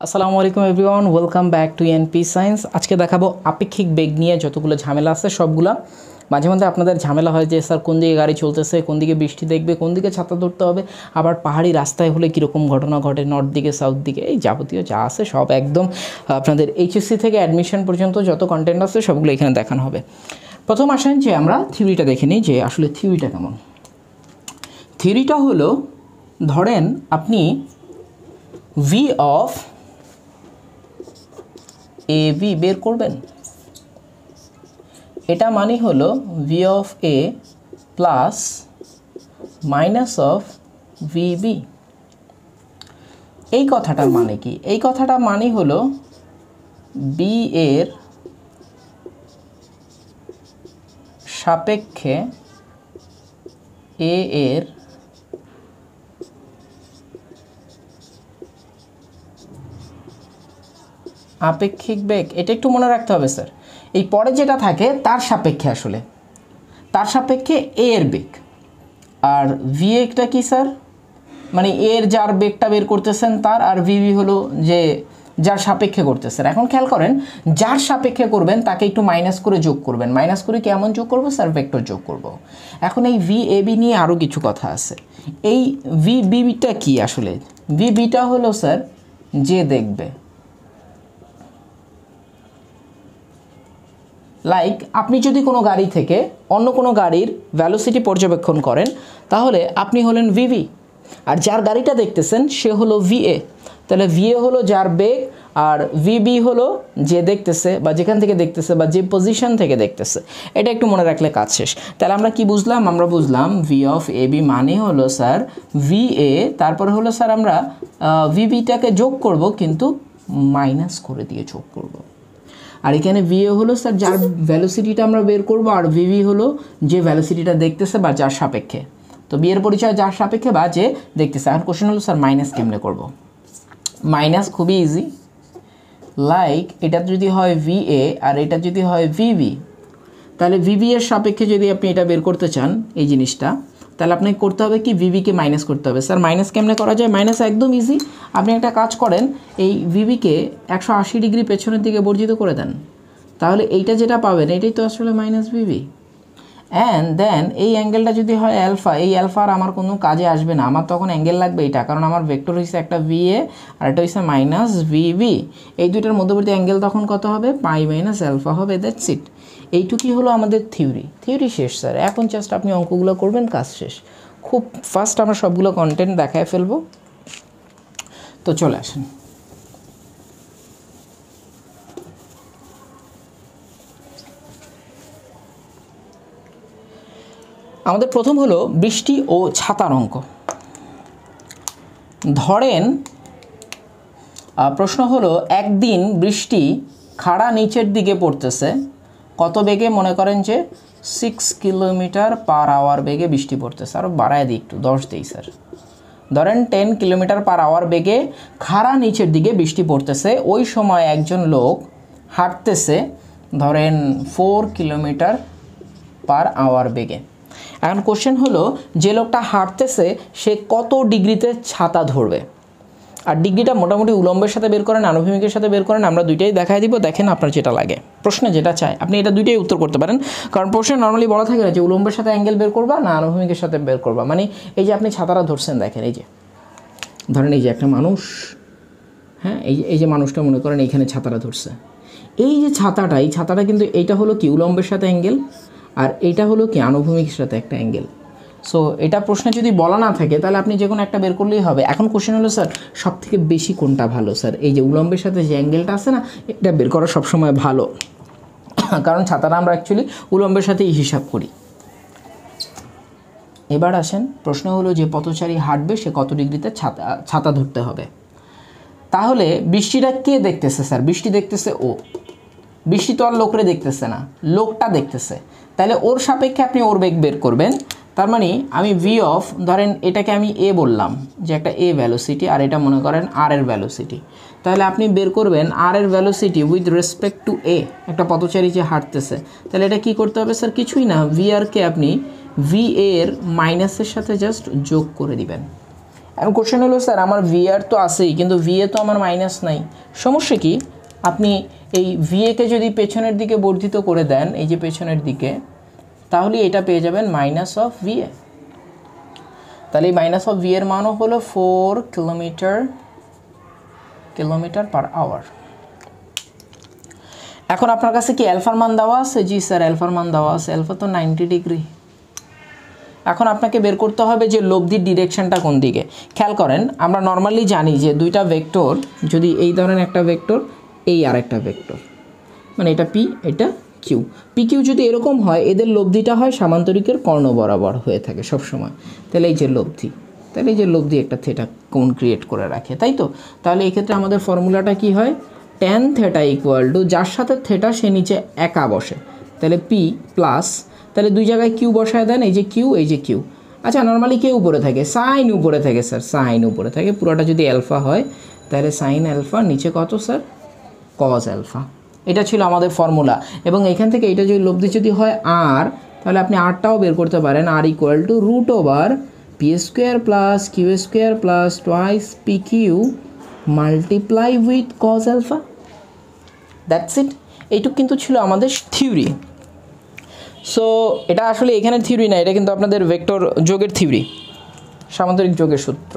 আসসালামু আলাইকুম everyone, welcome back to NP science. আজকে দেখাবো আপেক্ষিক বেগ নিয়ে যতগুলো ঝামেলা আছে সবগুলা। মাঝে মধ্যে আপনাদের ঝামেলা হয় যে স্যার কোন দিকে গাড়ি চলতেছে, কোন দিকে বৃষ্টি দেখবে, কোন দিকে ছাতা ধরতে হবে, আবার পাহাড়ি রাস্তায় হলে কীরকম ঘটনা ঘটে, নর্থ দিকে সাউথ দিকে, এই যাবতীয় যা আছে সব একদম আপনাদের এইচএসসি থেকে অ্যাডমিশন পর্যন্ত যত কন্টেন্ট আছে সবগুলো এখানে দেখানো হবে। প্রথম আসেন যে আমরা থিওরিটা দেখে নিই যে আসলে থিওরিটা কেমন। থিওরিটা হলো, ধরেন আপনি ভি অফ এ বি বের করবেন। এটা মানে হলো V of A plus minus of V B. এই কথাটার মানে কি? এই কথাটা মানে হলো বি এর সাপেক্ষে এ এর আপেক্ষিক বেগ। এটা একটু মনে রাখতে হবে স্যার, এই পরে যেটা থাকে তার সাপেক্ষে, আসলে তার সাপেক্ষে এ এর বেগ। আর ভি একটা কি স্যার, মানে এর যার বেগটা বের করতেছেন তার, আর ভিভি হলো যে যার সাপেক্ষে করতেছেন। এখন খেয়াল করেন, যার সাপেক্ষে করবেন তাকে একটু মাইনাস করে যোগ করবেন। মাইনাস করে কেমন যোগ করবো স্যার? ভেক্টর যোগ করব। এখন এই ভি এ বি নিয়ে আরও কিছু কথা আছে। এই ভি বিটা কি আসলে? ভি বিটা হলো স্যার যে দেখবে, লাইক আপনি যদি কোনো গাড়ি থেকে অন্য কোনো গাড়ির ভেলোসিটি পর্যবেক্ষণ করেন তাহলে আপনি হলেন ভিভি, আর যার গাড়িটা দেখতেছেন সে হলো ভিএ। তাহলে ভিএ হলো যার বেগ, আর ভিবি হলো যে দেখতেছে বা যেখান থেকে দেখতেছে বা যে পজিশন থেকে দেখতেছে। এটা একটু মনে রাখলে কাজ শেষ। তাহলে আমরা কি বুঝলাম? আমরা বুঝলাম ভি অফ এ বি মানে হলো স্যার ভিএ, তারপরে হলো স্যার আমরা ভিবিটাকে যোগ করব, কিন্তু মাইনাস করে দিয়ে যোগ করব। আর এখানে ভিএ হলো স্যার যার ভ্যালোসিটিটা আমরা বের করব, আর ভিভি হলো যে ভ্যালোসিটিটা দেখতেছে বা যার সাপেক্ষে। তো বি এর পরিচয় যার সাপেক্ষে বা যে দেখতেছে। আর কোশ্চেন হলো স্যার মাইনাস কেমনে করব? মাইনাস খুবই ইজি, লাইক এটা যদি হয় ভিএ আর এটা যদি হয় ভিভি, তাহলে ভিভি এর সাপেক্ষে যদি আপনি এটা বের করতে চান এই জিনিসটা, তাহলে আপনাকে করতে হবে কি? ভিভিকে মাইনাস করতে হবে। স্যার মাইনাস কেমনে করা যায়? মাইনাস একদম ইজি। আপনি একটা কাজ করেন, এই ভিভিকে 180 ডিগ্রি পেছনের দিকে বর্জিত করে দেন, তাহলে এইটা যেটা পাবেন এটাই তো আসলে মাইনাস ভিভি। অ্যান্ড দেন এই অ্যাঙ্গেলটা যদি হয় অ্যালফা, এই অ্যালফা আর আমার কোনো কাজে আসবে না, আমার তখন অ্যাঙ্গেল লাগবে এইটা, কারণ আমার ভেক্টর হয়েছে একটা ভিএ আর এটা হয়েছে মাইনাস ভিভি। এই দুইটার মধ্যবর্তী অ্যাঙ্গেল তখন কত হবে? পাই মাইনাস অ্যালফা হবে। That's it. এইটুকুই হলো আমাদের থিওরি শেষ স্যার। এখন জাস্ট আপনি অঙ্কগুলো করবেন, কাজ শেষ। খুব ফাস্ট আমরা সবগুলো কন্টেন্ট দেখায় ফেলবো। তো চলে আসেন। আমাদের প্রথম হলো বৃষ্টি ও ছাতার অঙ্ক। ধরেন প্রশ্ন হলো, একদিন বৃষ্টি খাড়া নিচের দিকে পড়তেছে, কত বেগে? মনে করেন যে 6 কিলোমিটার/আওয়ার বেগে বৃষ্টি পড়তেছে। আরও বাড়ায় দিই একটু, 10 দিই স্যার। ধরেন 10 কিলোমিটার/আওয়ার বেগে খাড়া নিচের দিকে বৃষ্টি পড়তেছে। ওই সময় একজন লোক হাঁটতেছে ধরেন 4 কিলোমিটার/আওয়ার বেগে। এখন কোশ্চেন হলো, যে লোকটা হাঁটতেছে সে কত ডিগ্রিতে ছাতা ধরবে? আর ডিগ্রিটা মোটামুটি উলম্বের সাথে বের করেন, আনুভূমিকের সাথে বের করেন, আমরা দুইটাই দেখাই দিব। দেখেন আপনার যেটা লাগে, প্রশ্নে যেটা চায় আপনি এটা দুইটাই উত্তর করতে পারেন। কারণ প্রশ্নে নর্মালি বলা থাকে না যে উলম্বের সাথে অ্যাঙ্গেল বের করবা না আনুভূমিকের সাথে বের করবা। মানে এই যে আপনি ছাতাটা ধরছেন, দেখেন এই যে ধরেন এই যে একটা মানুষ, হ্যাঁ এই যে মানুষটা মনে করেন এইখানে ছাতাটা ধরছে। এই যে ছাতাটা, এই ছাতাটা কিন্তু এইটা হলো কি উলম্বের সাথে অ্যাঙ্গেল, আর এইটা হলো কি আনুভূমিকের সাথে একটা অ্যাঙ্গেল। সো এটা প্রশ্নে যদি বলা না থাকে তাহলে আপনি যে কোনো একটা বের করলেই হবে। এখন কোশ্চেন হলো স্যার সবথেকে বেশি কোনটা ভালো? স্যার এই যে উলম্বের সাথে যে অ্যাঙ্গেলটা আছে না, এটা বের করা সবসময় ভালো, কারণ ছাতাটা আমরা অ্যাকচুয়ালি উলম্বের সাথেই হিসাব করি। এবার আসেন, প্রশ্ন হলো যে পথচারী হাঁটবে সে কত ডিগ্রিতে ছাতা ধরতে হবে। তাহলে বৃষ্টিটা কে দেখতেছে স্যার? বৃষ্টি দেখতেছে ও। বৃষ্টি তো আর লোকরে দেখতেছে না, লোকটা দেখতেছে। তাহলে ওর সাপেক্ষে আপনি ওর বেগ বের করবেন। তার মানে আমি ভি অফ, ধরেন এটাকে আমি এ বললাম যে একটা এ ভ্যালোসিটি, আর এটা মনে করেন আর এর ভ্যালোসিটি। তাহলে আপনি বের করবেন আর এর ভ্যালোসিটি উইথ রেসপেক্ট টু এ, একটা পথচারী যে হাঁটতেছে। তাহলে এটা কি করতে হবে স্যার? কিছুই না, ভি আরকে আপনি ভি এর মাইনাসের সাথে জাস্ট যোগ করে দিবেন। এখন কোশ্চেন হলো স্যার আমার ভিআর তো আছেই, কিন্তু ভিএ তো আমার মাইনাস নাই, সমস্যা কি? আপনি এই ভিএকে যদি পেছনের দিকে বর্ধিত করে দেন, এই যে পেছনের দিকে, তাহলে এটা পেয়ে যাবেন মাইনাস অফ ভিএ। তাহলে এই মাইনাস অফ ভি এর মানও হলো 4 কিলোমিটার পার আওয়ার। এখন আপনার কাছে কি অ্যালফার মান দেওয়া আছে? জি স্যার, অ্যালফার মান দেওয়া আছে। অ্যালফা তো 90 ডিগ্রি। এখন আপনাকে বের করতে হবে যে লব্ধির ডিরেকশনটা কোন দিকে। খেয়াল করেন, আমরা নর্মালি জানি যে দুইটা ভেক্টর, যদি এই ধরনের একটা ভেক্টর, এই আর একটা ভেক্টর, মানে এটা পি, এটা কিউ, পি কিউ যদি এরকম হয়, এদের লব্ধিটা হয় সামান্তরিকের কর্ণ বরাবর হয়ে থাকে সব সময়। তাহলে এই যে লব্ধি, তাহলে এই যে লব্ধি একটা থেটা কোণ ক্রিয়েট করে রাখে, তাই তো? তাহলে এই ক্ষেত্রে আমাদের ফর্মুলাটা কি হয়? ট্যান থেটা ইকুয়াল টু, যার সাথে থেটা সে নিচে একা বসে, তাহলে পি প্লাস, তাহলে দুই জায়গায় কিউ বসায় দেন, এই যে কিউ, এই যে কিউ। আচ্ছা, নর্মালি কে উপরে থাকে? সাইন উপরে থাকে স্যার, সাইন উপরে থাকে। পুরোটা যদি অ্যালফা হয়, তাহলে সাইন অ্যালফা, নিচে কত স্যার? Cause alpha. এটা ছিল আমাদের ফর্মুলা। এবং এখান থেকে এটা যদি লব্ধি যদি হয় আর, তাহলে আপনি আরটাও বের করতে পারেন, R equal to root over P square plus Q square plus twice P Q multiply with cos alpha. That's it. এইটুকু কিন্তু ছিল আমাদের থিওরি। সো এটা আসলে এখানে থিওরি না, এটা কিন্তু আপনাদের ভেক্টর যোগের থিওরি, সামান্তরিক যোগের সূত্র।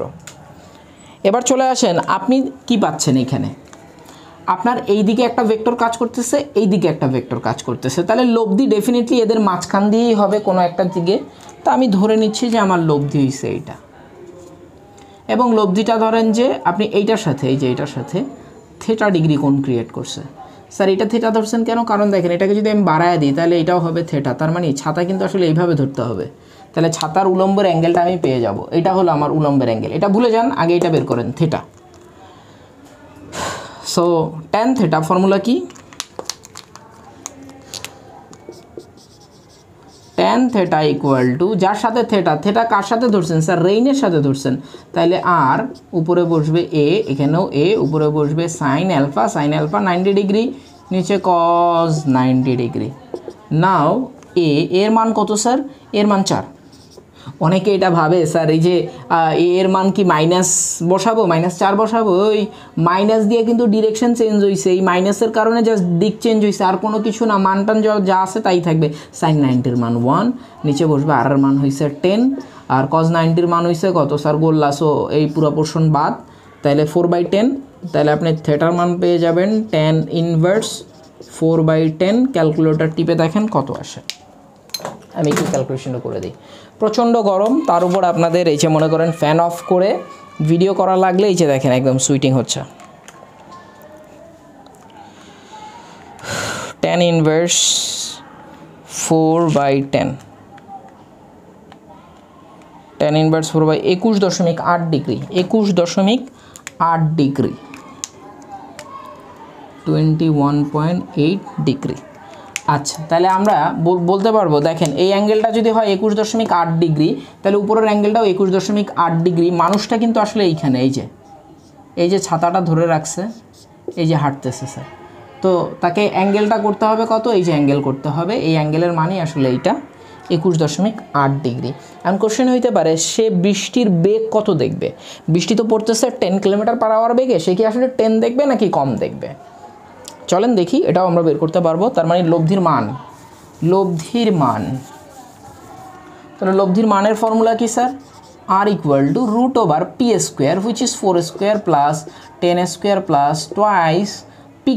এবার চলে আসেন, আপনি কি পাচ্ছেন এখানে? আপনার এই দিকে একটা ভেক্টর কাজ করতেছে, এই দিকে একটা ভেক্টর কাজ করতেছে, তাহলে লব্ধি ডেফিনেটলি এদের মাঝখান দিয়েই হবে কোনো একটা দিকে। তা আমি ধরে নিচ্ছি যে আমার লব্ধি হয়েছে এইটা, এবং লব্ধিটা ধরেন যে আপনি এইটার সাথে, এই যে এইটার সাথে থেটা ডিগ্রি কোণ ক্রিয়েট করছে। স্যার এটা থেটা ধরছেন কেন? কারণ দেখেন, এটাকে যদি আমি বাড়ায় দিই, তাহলে এটাও হবে থেটা। তার মানে ছাতা কিন্তু আসলে এইভাবে ধরতে হবে, তাহলে ছাতার উলম্বের অ্যাঙ্গেলটা আমি পেয়ে যাব। এটা হলো আমার উলম্বের অ্যাঙ্গেল, এটা ভুলে যান, আগে এটা বের করেন, theta. So tan theta formula কি? ট্যান থেটা ইকুয়াল টু, যার সাথে থেটা, থেটা কার সাথে ধরছেন স্যার? রেইনের সাথে ধরছেন, তাইলে আর উপরে বসবে এ, এখানেও এ, উপরে বসবে sine alpha, sine alpha 90 degree, নিচে কজ 90 ডিগ্রি। নাও এর মান কত স্যার? এর মান 4। অনেকে এটা ভাবে স্যার এই যে এর মান কি মাইনাস বসাবো, -4 বসাবো? ওই মাইনাস দিয়ে কিন্তু ডিরেকশন চেঞ্জ হয়েছে, এই মাইনাসের কারণে জাস্ট দিক চেঞ্জ হয়েছে, আর কোনো কিছু না। মানটান যা আছে তাই থাকবে। সাইন 90-র মান 1, নিচে বসবে আর এর মান হয়েছে 10, আর কজ 90-র মান হয়েছে কত স্যার? গোল্লা। সো এই পুরো পোর্শন বাদ, তাহলে 4/10। তাহলে আপনি থেটার মান পেয়ে যাবেন tan ইনভার্স 4/10। ক্যালকুলেটর টিপে দেখেন কত আসে। আমি একটু ক্যালকুলেশনটা করে দিই। প্রচণ্ড গরম, তার উপর আপনাদের এই যে মনে করেন ফ্যান অফ করে ভিডিও করা লাগলে এই যে দেখেন একদম সুইটিং হচ্ছে। tan inverse 4/10, tan inverse 4/21.8 degree, 21.8 degree, 21.8 degree. আচ্ছা, তাহলে আমরা বলতে পারবো, দেখেন এই অ্যাঙ্গেলটা যদি হয় 21.8 ডিগ্রি, তাহলে উপরের অ্যাঙ্গেলটাও 21.8 ডিগ্রি। মানুষটা কিন্তু আসলে এইখানে, এই যে ছাতাটা ধরে রাখছে, এই যে হাঁটতেছে স্যার, তো তাকে অ্যাঙ্গেলটা করতে হবে কত? এই যে অ্যাঙ্গেল করতে হবে, এই অ্যাঙ্গেলের মানই আসলে এইটা 21.8 ডিগ্রি। এখন কোশ্চেন হইতে পারে সে বৃষ্টির বেগ কত দেখবে? বৃষ্টি তো পড়তেছে 10 কিলোমিটার পার আওয়ার বেগে, সে কি আসলে 10 দেখবে নাকি কম দেখবে? চলেন দেখি, এটাও আমরা বের করতে পারবো। তার মানে লব্ধির মান, তাহলে লব্ধির মানের ফর্মুলা কি sir? R equal to root over P square which is 4 square plus 10 square plus twice P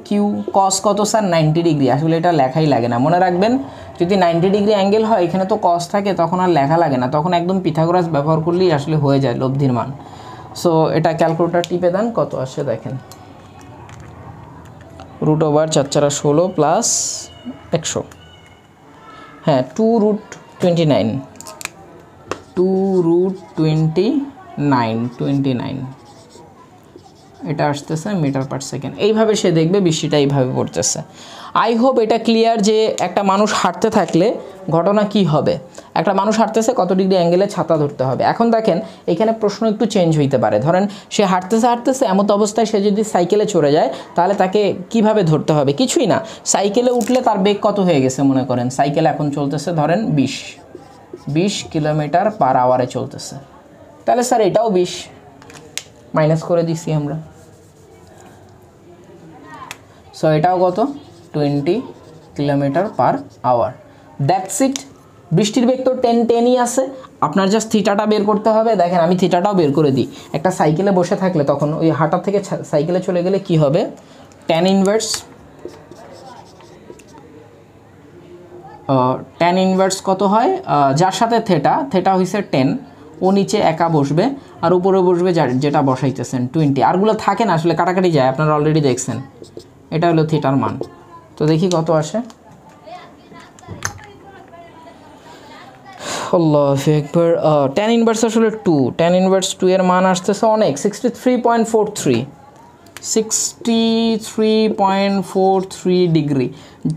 Q cos কত স্যার? 90 ডিগ্রি। আসলে এটা লেখাই লাগে না, মনে রাখবেন যদি 90 ডিগ্রি অ্যাঙ্গেল হয়, এখানে তো কস থাকে, তখন আর লেখা লাগে না, তখন একদম পিথাগোরাস ব্যবহার করলেই আসলে হয়ে যায় লব্ধির মান। সো এটা ক্যালকুলেটর টিপে দেন কত আসে দেখেন। রুট ওভার 4 × 16 প্লাস 100, হ্যাঁ 2√29, 2√29 এটা আসতেছে মিটার পার সেকেন্ড। এইভাবে সে দেখবে বৃষ্টিটা এইভাবে পড়তেছে। আই হোপ এটা ক্লিয়ার যে একটা মানুষ হাঁটতে থাকলে ঘটনা কি হবে। একটা মানুষ হাঁটতেছে, কত ডিগ্রি অ্যাঙ্গেলে ছাতা ধরতে হবে। এখন দেখেন এখানে প্রশ্ন একটু চেঞ্জ হইতে পারে। ধরেন সে হাঁটতেছে এমত অবস্থায় সে যদি সাইকেলে চড়ে যায়, তাহলে তাকে কিভাবে ধরতে হবে? কিছুই না, সাইকেলে উঠলে তার বেগ কত হয়ে গেছে মনে করেন, সাইকেল এখন চলতেছে ধরেন 20 কিলোমিটার পার আওয়ারে চলতেছে, তাহলে স্যার এটাও 20 মাইনাস করে দিছি আমরা। সো এটাও কত 20 kilometre per hour. That's it. বৃষ্টির বেগ তো 10ই আছে, আপনার জাস্ট থিটাটা বের করতে হবে। দেখেন আমি থিটাটাও বের করে দিই। একটা সাইকেলে বসে থাকলে তখন ওই হাঁটা থেকে সাইকেলে চলে গেলে কি হবে, tan ইনভার্স কত হয়, যার সাথে থেটা হইছে 10, ও নিচে একা বসবে আর উপরে বসবে যেটা বসাইতেছেন 20। আরগুলো থাকে না আসলে, কাটাকাটি যায়, আপনারা অলরেডি দেখছেন। এটা হলো থিটার মান। তো দেখি কত আসে। আল্লাহু আকবার। tan ইনভার্স আসলে 2, tan ইনভার্স 2 এর মান আসতেছে অনেক 63.43 ডিগ্রি।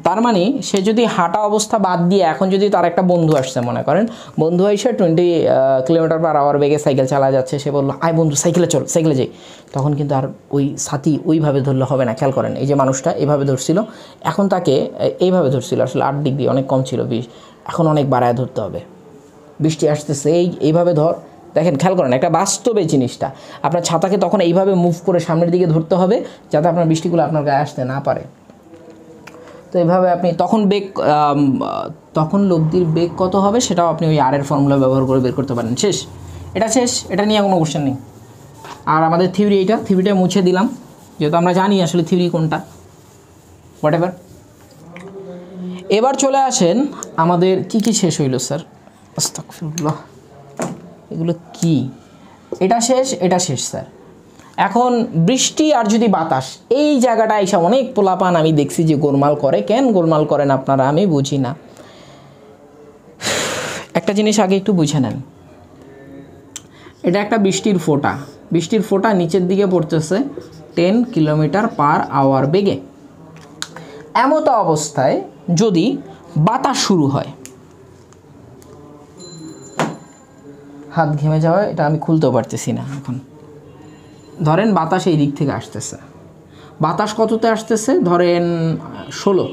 তার মানে সে যদি হাঁটা অবস্থা বাদ দিয়ে এখন যদি তার একটা বন্ধু আসছে, মনে করেন বন্ধু এসে 20 কিলোমিটার পার আওয়ার বেগে সাইকেল চালা যাচ্ছে, সে বললো আয় বন্ধু সাইকেলে চল, সাইকেলে যাই, তখন কিন্তু আর ওই সাথী ওইভাবে ধরলে হবে না। খেয়াল করেন, এই যে মানুষটা এইভাবে ধরছিল, এখন তাকে এইভাবে ধরছিল, আসলে 8 ডিগ্রি অনেক কম ছিল 20, এখন অনেক বাড়ায় ধরতে হবে। বৃষ্টি আসতেছে এইভাবে ধর, দেখেন খেয়াল করেন একটা বাস্তবে জিনিসটা। আপনার ছাতাকে তখন এইভাবে মুভ করে সামনের দিকে ধরতে হবে যাতে আপনার বৃষ্টিগুলো আপনার গায়ে আসতে না পারে। তো এইভাবে আপনি তখন লব্ধির বেগ কত হবে সেটাও আপনি ওই আর এর ফর্মুলা ব্যবহার করে বের করতে পারেন। শেষ, এটা নিয়ে কোনো কোশ্চেন নেই। আর আমাদের থিওরিটা মুছে দিলাম, যেহেতু আমরা জানি আসলে থিওরি কোনটা, হোয়াটএভার। এবার চলে আসেন আমাদের কি শেষ হইল স্যার, আস্তাগফিরুল্লাহ, এগুলো কি, এটা শেষ স্যার। এখন বৃষ্টি আর যদি বাতাস, এই জায়গাটা এসে অনেক পোলাপান আমি দেখছি যে গোলমাল করে। কেন গোলমাল করেন আপনারা আমি বুঝি না। একটা জিনিস আগে একটু বুঝে নেন, এটা একটা বৃষ্টির ফোঁটা নিচের দিকে পড়তেছে 10 কিলোমিটার পার আওয়ার বেগে। এমত অবস্থায় যদি বাতাস শুরু হয়, হাত ঘেমে যাওয়া, এটা আমি খুলতেও পারতেছি না এখন। ধরেন বাতাস এই দিক থেকে আসতেছে, বাতাস কততে আসতেছে, ধরেন 16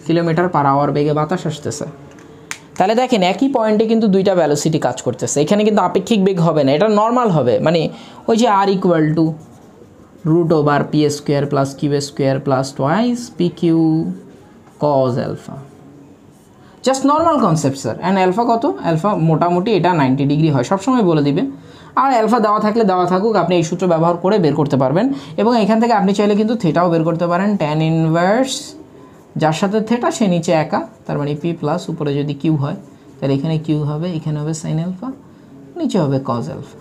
কিলোমিটার পার আওয়ার বেগে বাতাস আসতেছে। তাহলে দেখেন একই পয়েন্টে কিন্তু দুইটা ভ্যালোসিটি কাজ করতেছে। এখানে কিন্তু আপেক্ষিক বেগ হবে না, এটা নর্মাল হবে। মানে ওই যে R = √p² + q² + twice pq cos alpha, just normal concept sir. And alpha কত, অ্যালফা মোটামুটি এটা 90 ডিগ্রি হয়, সবসময় বলে দিবে। আর অ্যালফা দেওয়া থাকলে দেওয়া থাকুক, আপনি এই সূত্র ব্যবহার করে বের করতে পারবেন। এবং এখান থেকে আপনি চাইলে কিন্তু থিটাও বের করতে পারেন। tan ইনভার্স যার সাথে থিটা সে নিচে একা, তার মানে p প্লাস উপরে যদি q হয় তাহলে এখানে q হবে, এখানে হবে sin alpha, নিচে হবে cos alpha।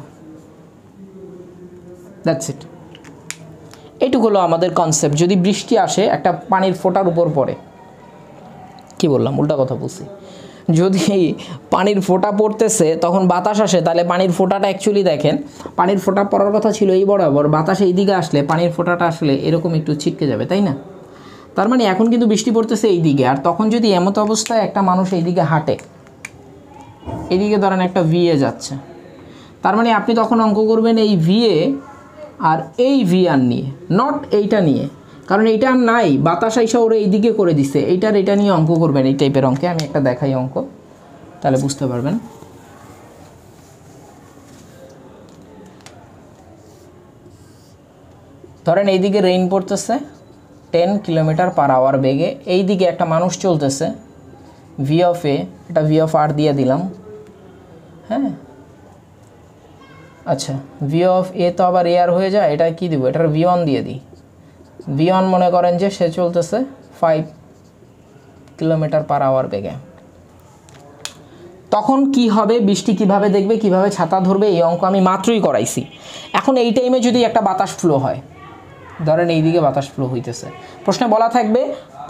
That's it. এইটুকু হলো আমাদের কনসেপ্ট। যদি বৃষ্টি আসে একটা পানির ফোঁটার উপর পড়ে, কি বললাম উল্টা কথা বলছি, যদি পানির ফোঁটা পড়তেছে তখন বাতাস আসে, তাহলে পানির ফোঁটাটা অ্যাকচুয়ালি দেখেন, পানির ফোঁটা পড়ার কথা ছিল এই বরাবর, বাতাস এই দিকে আসলে পানির ফোঁটাটা আসলে এরকম একটু ছিটকে যাবে, তাই না? তার মানে এখন কিন্তু বৃষ্টি পড়তেছে এই দিকে, আর তখন যদি এমত অবস্থায় একটা মানুষ এই দিকে হাঁটে, এইদিকে ধরেন একটা VA যাচ্ছে, তার মানে আপনি তখন অঙ্ক করবেন এই VA আর এই VR নিয়ে, নট এইটা নিয়ে, কারণ এইটা আর নাই, বাতাস আইসা ওরা এইদিকে করে দিছে, এটা নিয়ে অঙ্ক করবেন। এই টাইপের অঙ্কে আমি একটা দেখাই অঙ্ক, তাহলে বুঝতে পারবেন। ধরেন এইদিকে রেইন পড়তেছে 10 কিলোমিটার পার আওয়ার বেগে, এইদিকে একটা মানুষ চলতেছে V of A, এটা V of R দিয়ে দিলাম, হ্যাঁ আচ্ছা V of A তো আবার AR হয়ে যায়, এটা কি দিব, এটার V1 দিয়ে দিই। V1 মনে করেন যে সে চলতেছে 5 কিলোমিটার পার আওয়ার বেগে। তখন কি হবে, বৃষ্টি কিভাবে দেখবে, কিভাবে ছাতা ধরবে, এই অঙ্ক আমি মাত্রই করাইছি। এখন এই টাইমে যদি একটা বাতাস ফ্লো হয়, ধরেন এই দিকে বাতাস ফ্লো হইতেছে, প্রশ্নে বলা থাকবে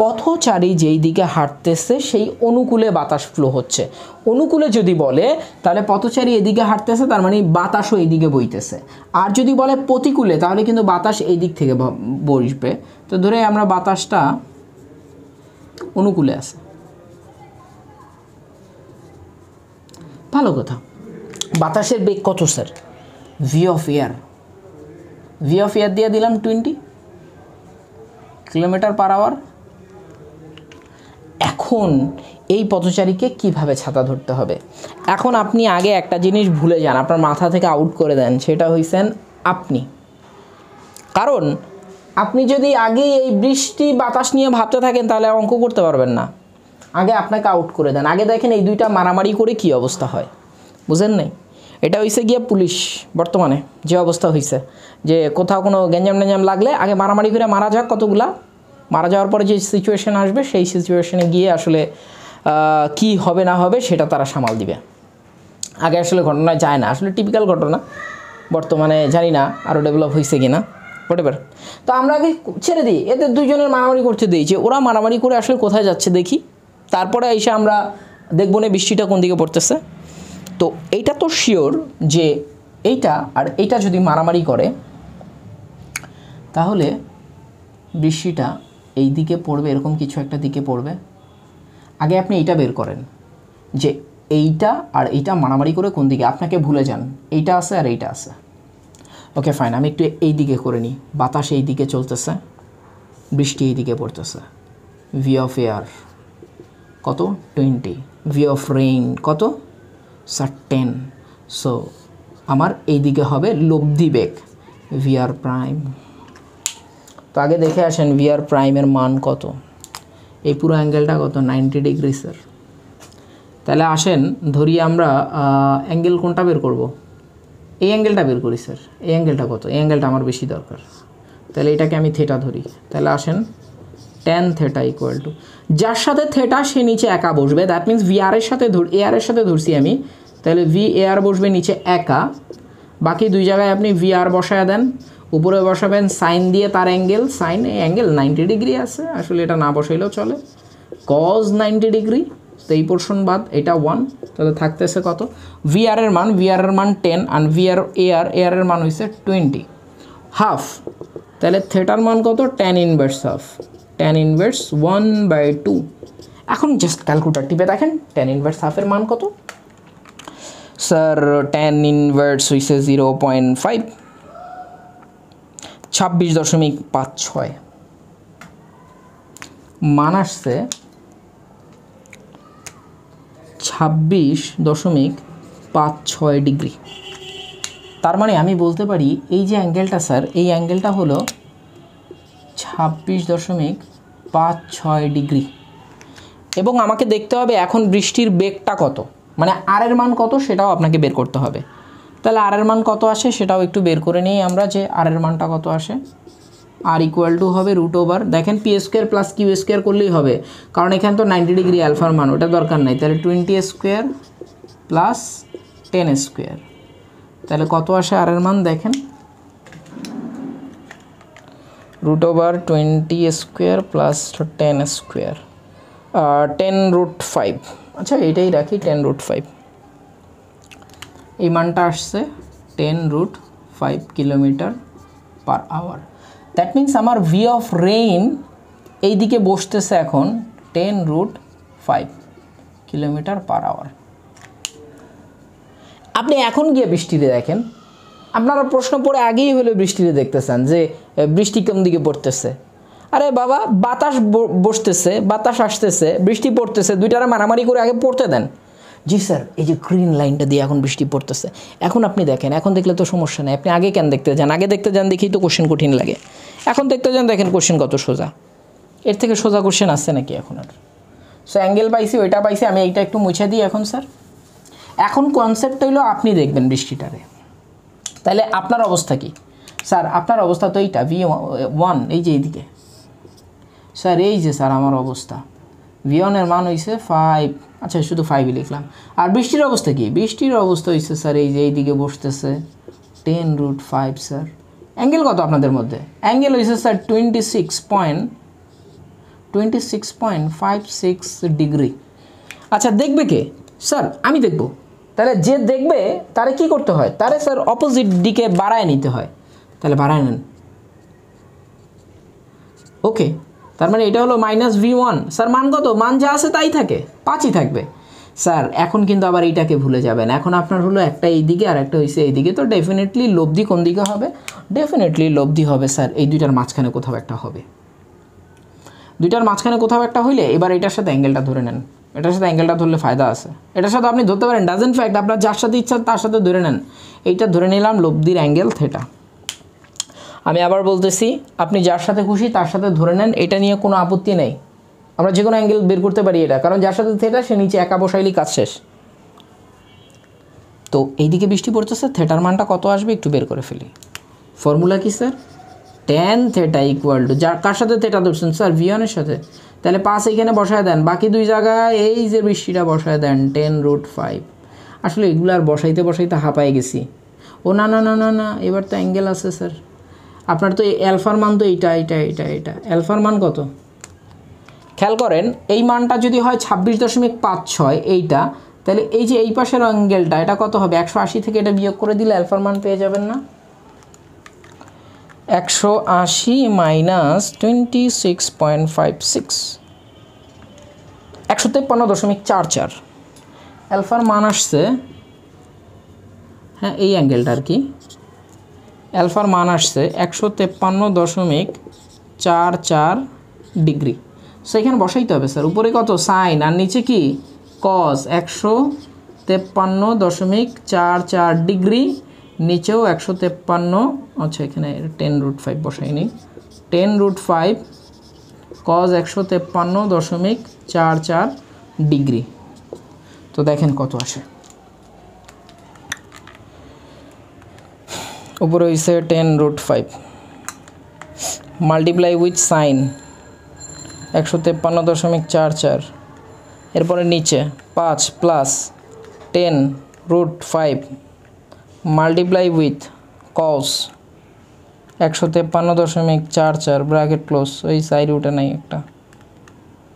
পথচারী যেই দিকে হাঁটতেছে সেই অনুকূলে বাতাস ফ্লো হচ্ছে। অনুকূলে যদি বলে তাহলে পথচারী এদিকে হাঁটতেছে, তার মানে বাতাসও এইদিকে বইতেছে। আর যদি বলে প্রতিকূলে তাহলে কিন্তু বাতাস এই দিক থেকে বসবে। তো ধরে আমরা বাতাসটা অনুকূলে আছে, ভালো কথা। বাতাসের বেগ কত স্যার, V of air দিয়ে দিলাম 20 কিলোমিটার পার আওয়ার। এখন এখন এই পথচারীকে কিভাবে ছাতা ধরতে হবে। এখন আপনি আগে একটা জিনিস ভুলে যান, আপনার মাথা থেকে আউট করে দেন, সেটা হইছেন আপনি। কারণ আপনি যদি আগে এই বৃষ্টি বাতাস নিয়ে ভাবতে থাকেন তাহলে অঙ্ক করতে পারবেন না। আগে আপনাকে আউট করে দেন। আগে দেখেন এই দুইটা মারামারি করে কি অবস্থা হয়, বুঝেন নাই? এটা হইছে গিয়ে পুলিশ বর্তমানে যে অবস্থা হয়েছে, যে কোথাও কোনো গ্যাঞ্জাম ট্যাঞ্জাম লাগলে আগে মারামারি করে মারা যাক কতগুলা, মারা যাওয়ার পরে যে সিচুয়েশন আসবে সেই সিচুয়েশনে গিয়ে আসলে কি হবে না হবে সেটা তারা সামাল দিবে। আগে আসলে ঘটনা যায় না, আসলে টিপিক্যাল ঘটনা। বর্তমানে জানি না আরও ডেভেলপ হয়েছে কি না, হোয়াটএভার। তো আমরা আগে ছেড়ে দিই, এদের দুইজনের মারামারি করতে দিয়েছি, ওরা মারামারি করে আসলে কোথায় যাচ্ছে দেখি, তারপরে এসে আমরা দেখবো না বৃষ্টিটা কোন দিকে পড়তেছে। তো এইটা তো শিওর যে এইটা আর এইটা যদি মারামারি করে তাহলে বৃষ্টিটা এই দিকে পড়বে, এরকম কিছু একটা দিকে পড়বে। আগে আপনি এইটা বের করেন যে এইটা আর এইটা মারামারি করে কোন দিকে, আপনাকে ভুলে যান এইটা আছে আর এইটা আছে। ওকে ফাইন, আমি একটু এই দিকে করে নিই। বাতাস এই দিকে চলতেছে, বৃষ্টি এই দিকে পড়তেছে। ভি অফ এয়ার কত 20, ভি অফ রেইন কত স্যার 10। সো আমার এই দিকে হবে লব্ধি বেগ ভি আর প্রাইম। তো আগে দেখে আসেন ভি আর প্রাইমের মান কত। এই পুরো অ্যাঙ্গেলটা কত 90 ডিগ্রি স্যার। তাহলে আসেন ধরি আমরা অ্যাঙ্গেল কোনটা বের করব, এই অ্যাঙ্গেলটা বের করি স্যার। এই অ্যাঙ্গেলটা কত, এই অ্যাঙ্গেলটা আমার বেশি দরকার, তাহলে এটাকে আমি থেটা ধরি। তাহলে আসেন tan থেটা ইকুয়াল টু, যার সাথে থেটা সে নিচে একা বসবে, দ্যাট মিন্স ভি আর এর সাথে এআর এর সাথে ধরছি আমি, তাহলে ভি এআর বসবে নিচে একা, বাকি দুই জায়গায় আপনি ভি আর বসায় দেন, উপরে বসাবেন সাইন দিয়ে তার অ্যাঙ্গেল, সাইন এই অ্যাঙ্গেল 90 ডিগ্রি আছে, আসলে এটা না বসাইলেও চলে, কজ 90 ডিগ্রি। তো এই পোর্শন বাদ, এটা 1, তাহলে থাকতেছে কত ভি আর এর মান, ভি আর এর মান 10 আর ভি আর এআর এর মান হয়েছে 20, হাফ। তাহলে থেটার মান কত tan inverse half, tan inverse 1/2। এখন জাস্ট ক্যালকুলেটর টিপে দেখেন tan ইনভার্স হাফের মান কত স্যার। tan ইনভার্স হইছে 0.5, 26.56 মান আসছে 26.56 ডিগ্রি। তার মানে আমি বলতে পারি এই যে অ্যাঙ্গেলটা স্যার, এই অ্যাঙ্গেলটা হলো 26.56 ডিগ্রি। এবং আমাকে দেখতে হবে এখন বৃষ্টির বেগটা কত, মানে আর এর মান কত সেটাও আপনাকে বের করতে হবে। তাহলে আর এর মান কত আসে সেটাও একটু বের করে নিই আমরা, যে আর এর মানটা কত আসে। আর ইকুয়াল টু হবে √, দেখেন P square plus Q square করলেই হবে, কারণ এখানে তো 90 ডিগ্রি অ্যালফার মান, ওটা দরকার নাই। তাহলে 20 স্কোয়ার প্লাস 10 স্কোয়ার, তাহলে কত আসে আর এর মান দেখেন, √20 স্কোয়ার প্লাস 10 স্কোয়ার, 10√5। আচ্ছা এটাই রাখি 10√5, এই মানটা আসছে 10√5 kilometre per hour. That means আমার ভি অফ রেইন এই দিকে বসতেছে এখন 10√5 কিলোমিটার পার আওয়ার। আপনি এখন গিয়ে বৃষ্টিতে দেখেন, আপনারা প্রশ্ন পড়ে আগেই হলে বৃষ্টিতে দেখতেছেন যে বৃষ্টি কোন দিকে পড়তেছে। আরে বাবা বাতাস বসতেছে, বাতাস আসতেছে, বৃষ্টি পড়তেছে, দুইটারে মারামারি করে আগে পড়তে দেন। জি স্যার এই যে গ্রিন লাইনটা দিয়ে এখন বৃষ্টি পড়তেছে, এখন আপনি দেখেন, এখন দেখলে তো সমস্যা নেই, আপনি আগে কেন দেখতে যান, আগে দেখতে যান দেখেই তো কোশ্চেন কঠিন লাগে, এখন দেখতে যান দেখেন কোশ্চেন কত সোজা, এর থেকে সোজা কোশ্চেন আসছে নাকি এখন আর। সো অ্যাঙ্গেল পাইছি, ওইটা পাইছি, আমি এইটা একটু মুছে দিই এখন স্যার। এখন কনসেপ্ট হইলো আপনি দেখবেন বৃষ্টিটারে, তাহলে আপনার অবস্থা কি স্যার? আপনার অবস্থা তো এইটা V1, এই যে এইদিকে স্যার, এই যে স্যার আমার অবস্থা V1 এর মান হয়েছে 5, আচ্ছা শুধু 5ই লিখলাম। আর বৃষ্টির অবস্থা কি? বৃষ্টির অবস্থা হয়েছে স্যার এই যে এইদিকে বসতেছে 10√5 স্যার। অ্যাঙ্গেল কত আপনাদের মধ্যে? অ্যাঙ্গেল হয়েছে স্যার 26.56 ডিগ্রি। আচ্ছা দেখবে কে স্যার? আমি দেখব। তাহলে যে দেখবে তারে কি করতে হয়? তারে স্যার অপোজিট দিকে বাড়ায় নিতে হয়, তাহলে বাড়ায় নেন। ওকে, তার মানে এটা হলো -V1 স্যার। মান কত? মান যা আছে তাই থাকে, 5ই থাকবে স্যার। এখন কিন্তু আবার এইটাকে ভুলে যাবেন, এখন আপনার হলো একটা এই দিকে আর একটা হয়েছে এইদিকে, তো ডেফিনেটলি লব্ধি কোন দিকে হবে? ডেফিনেটলি লব্ধি হবে স্যার এই দুইটার মাঝখানে কোথাও একটা হবে। দুইটার মাঝখানে কোথাও একটা হইলে এবার এটার সাথে অ্যাঙ্গেলটা ধরে নেন, এটার সাথে অ্যাঙ্গেলটা ধরলে ফায়দা আছে। এটার সাথে আপনি ধরতে পারেন, ডাজেন্ট ফ্যাক্ট, আপনার যার সাথে ইচ্ছা তার সাথে ধরে নেন। এইটা ধরে নিলাম লব্ধির অ্যাঙ্গেল থিটা। আমি আবার বলতেছি, আপনি যার সাথে খুশি তার সাথে ধরে নেন, এটা নিয়ে কোনো আপত্তি নেই, আমরা যে কোনো অ্যাঙ্গেল বের করতে পারি এটা, কারণ যার সাথে থিটা সে নিচে একা বসাইলেই কাজ শেষ। তো এইদিকে বৃষ্টি পড়তেছে, থিটার মানটা কত আসবে একটু বের করে ফেলি। ফর্মুলা কি sir? tan theta equal to, যার কার সাথে থিটা ধরছেন স্যার? v1 এর সাথে। তাহলে 5 এইখানে বসায় দেন, বাকি দুই জায়গায় এই যে বৃষ্টিটা বসায় দেন tan√5। আসলে এগুলো আর বসাইতে বসাইতে হাঁপায় গেছি। ও না না না না না, এবার তো অ্যাঙ্গেল আছে স্যার। আপনার তো অ্যালফার মান তো এইটা এইটা এইটা এইটা, অ্যালফার মান কত খেয়াল করেন। এই মানটা যদি হয় 26.56 এইটা, তাহলে এই যে এই পাশের অ্যাঙ্গেলটা এটা কত হবে? 180 থেকে এটা বিয়োগ করে দিলে অ্যালফার মান পেয়ে যাবেন না? 180 মাইনাস 26.56, 153.44 অ্যালফার মান আসছে। হ্যাঁ, এই অ্যাঙ্গেলটা আর কি, অ্যালফার মান আসছে 153.44 ডিগ্রি। সো এখানে বসাইতে হবে স্যার, উপরে কত সাইন আর নিচে কি কস, 153.44 ডিগ্রি, নিচেও 153। আচ্ছা, এখানে tan√5 বসাইনি, tan√5 কস 153.44 ডিগ্রি। তো দেখেন কত আসে, উপরে হইছে tan√5 মাল্টিপ্লাই উইথ সাইন 153.44, এরপরে নিচে 5 plus tan√5 multiply with cos 153.44 bracket close. ওই সাইড উঠে নাই একটা,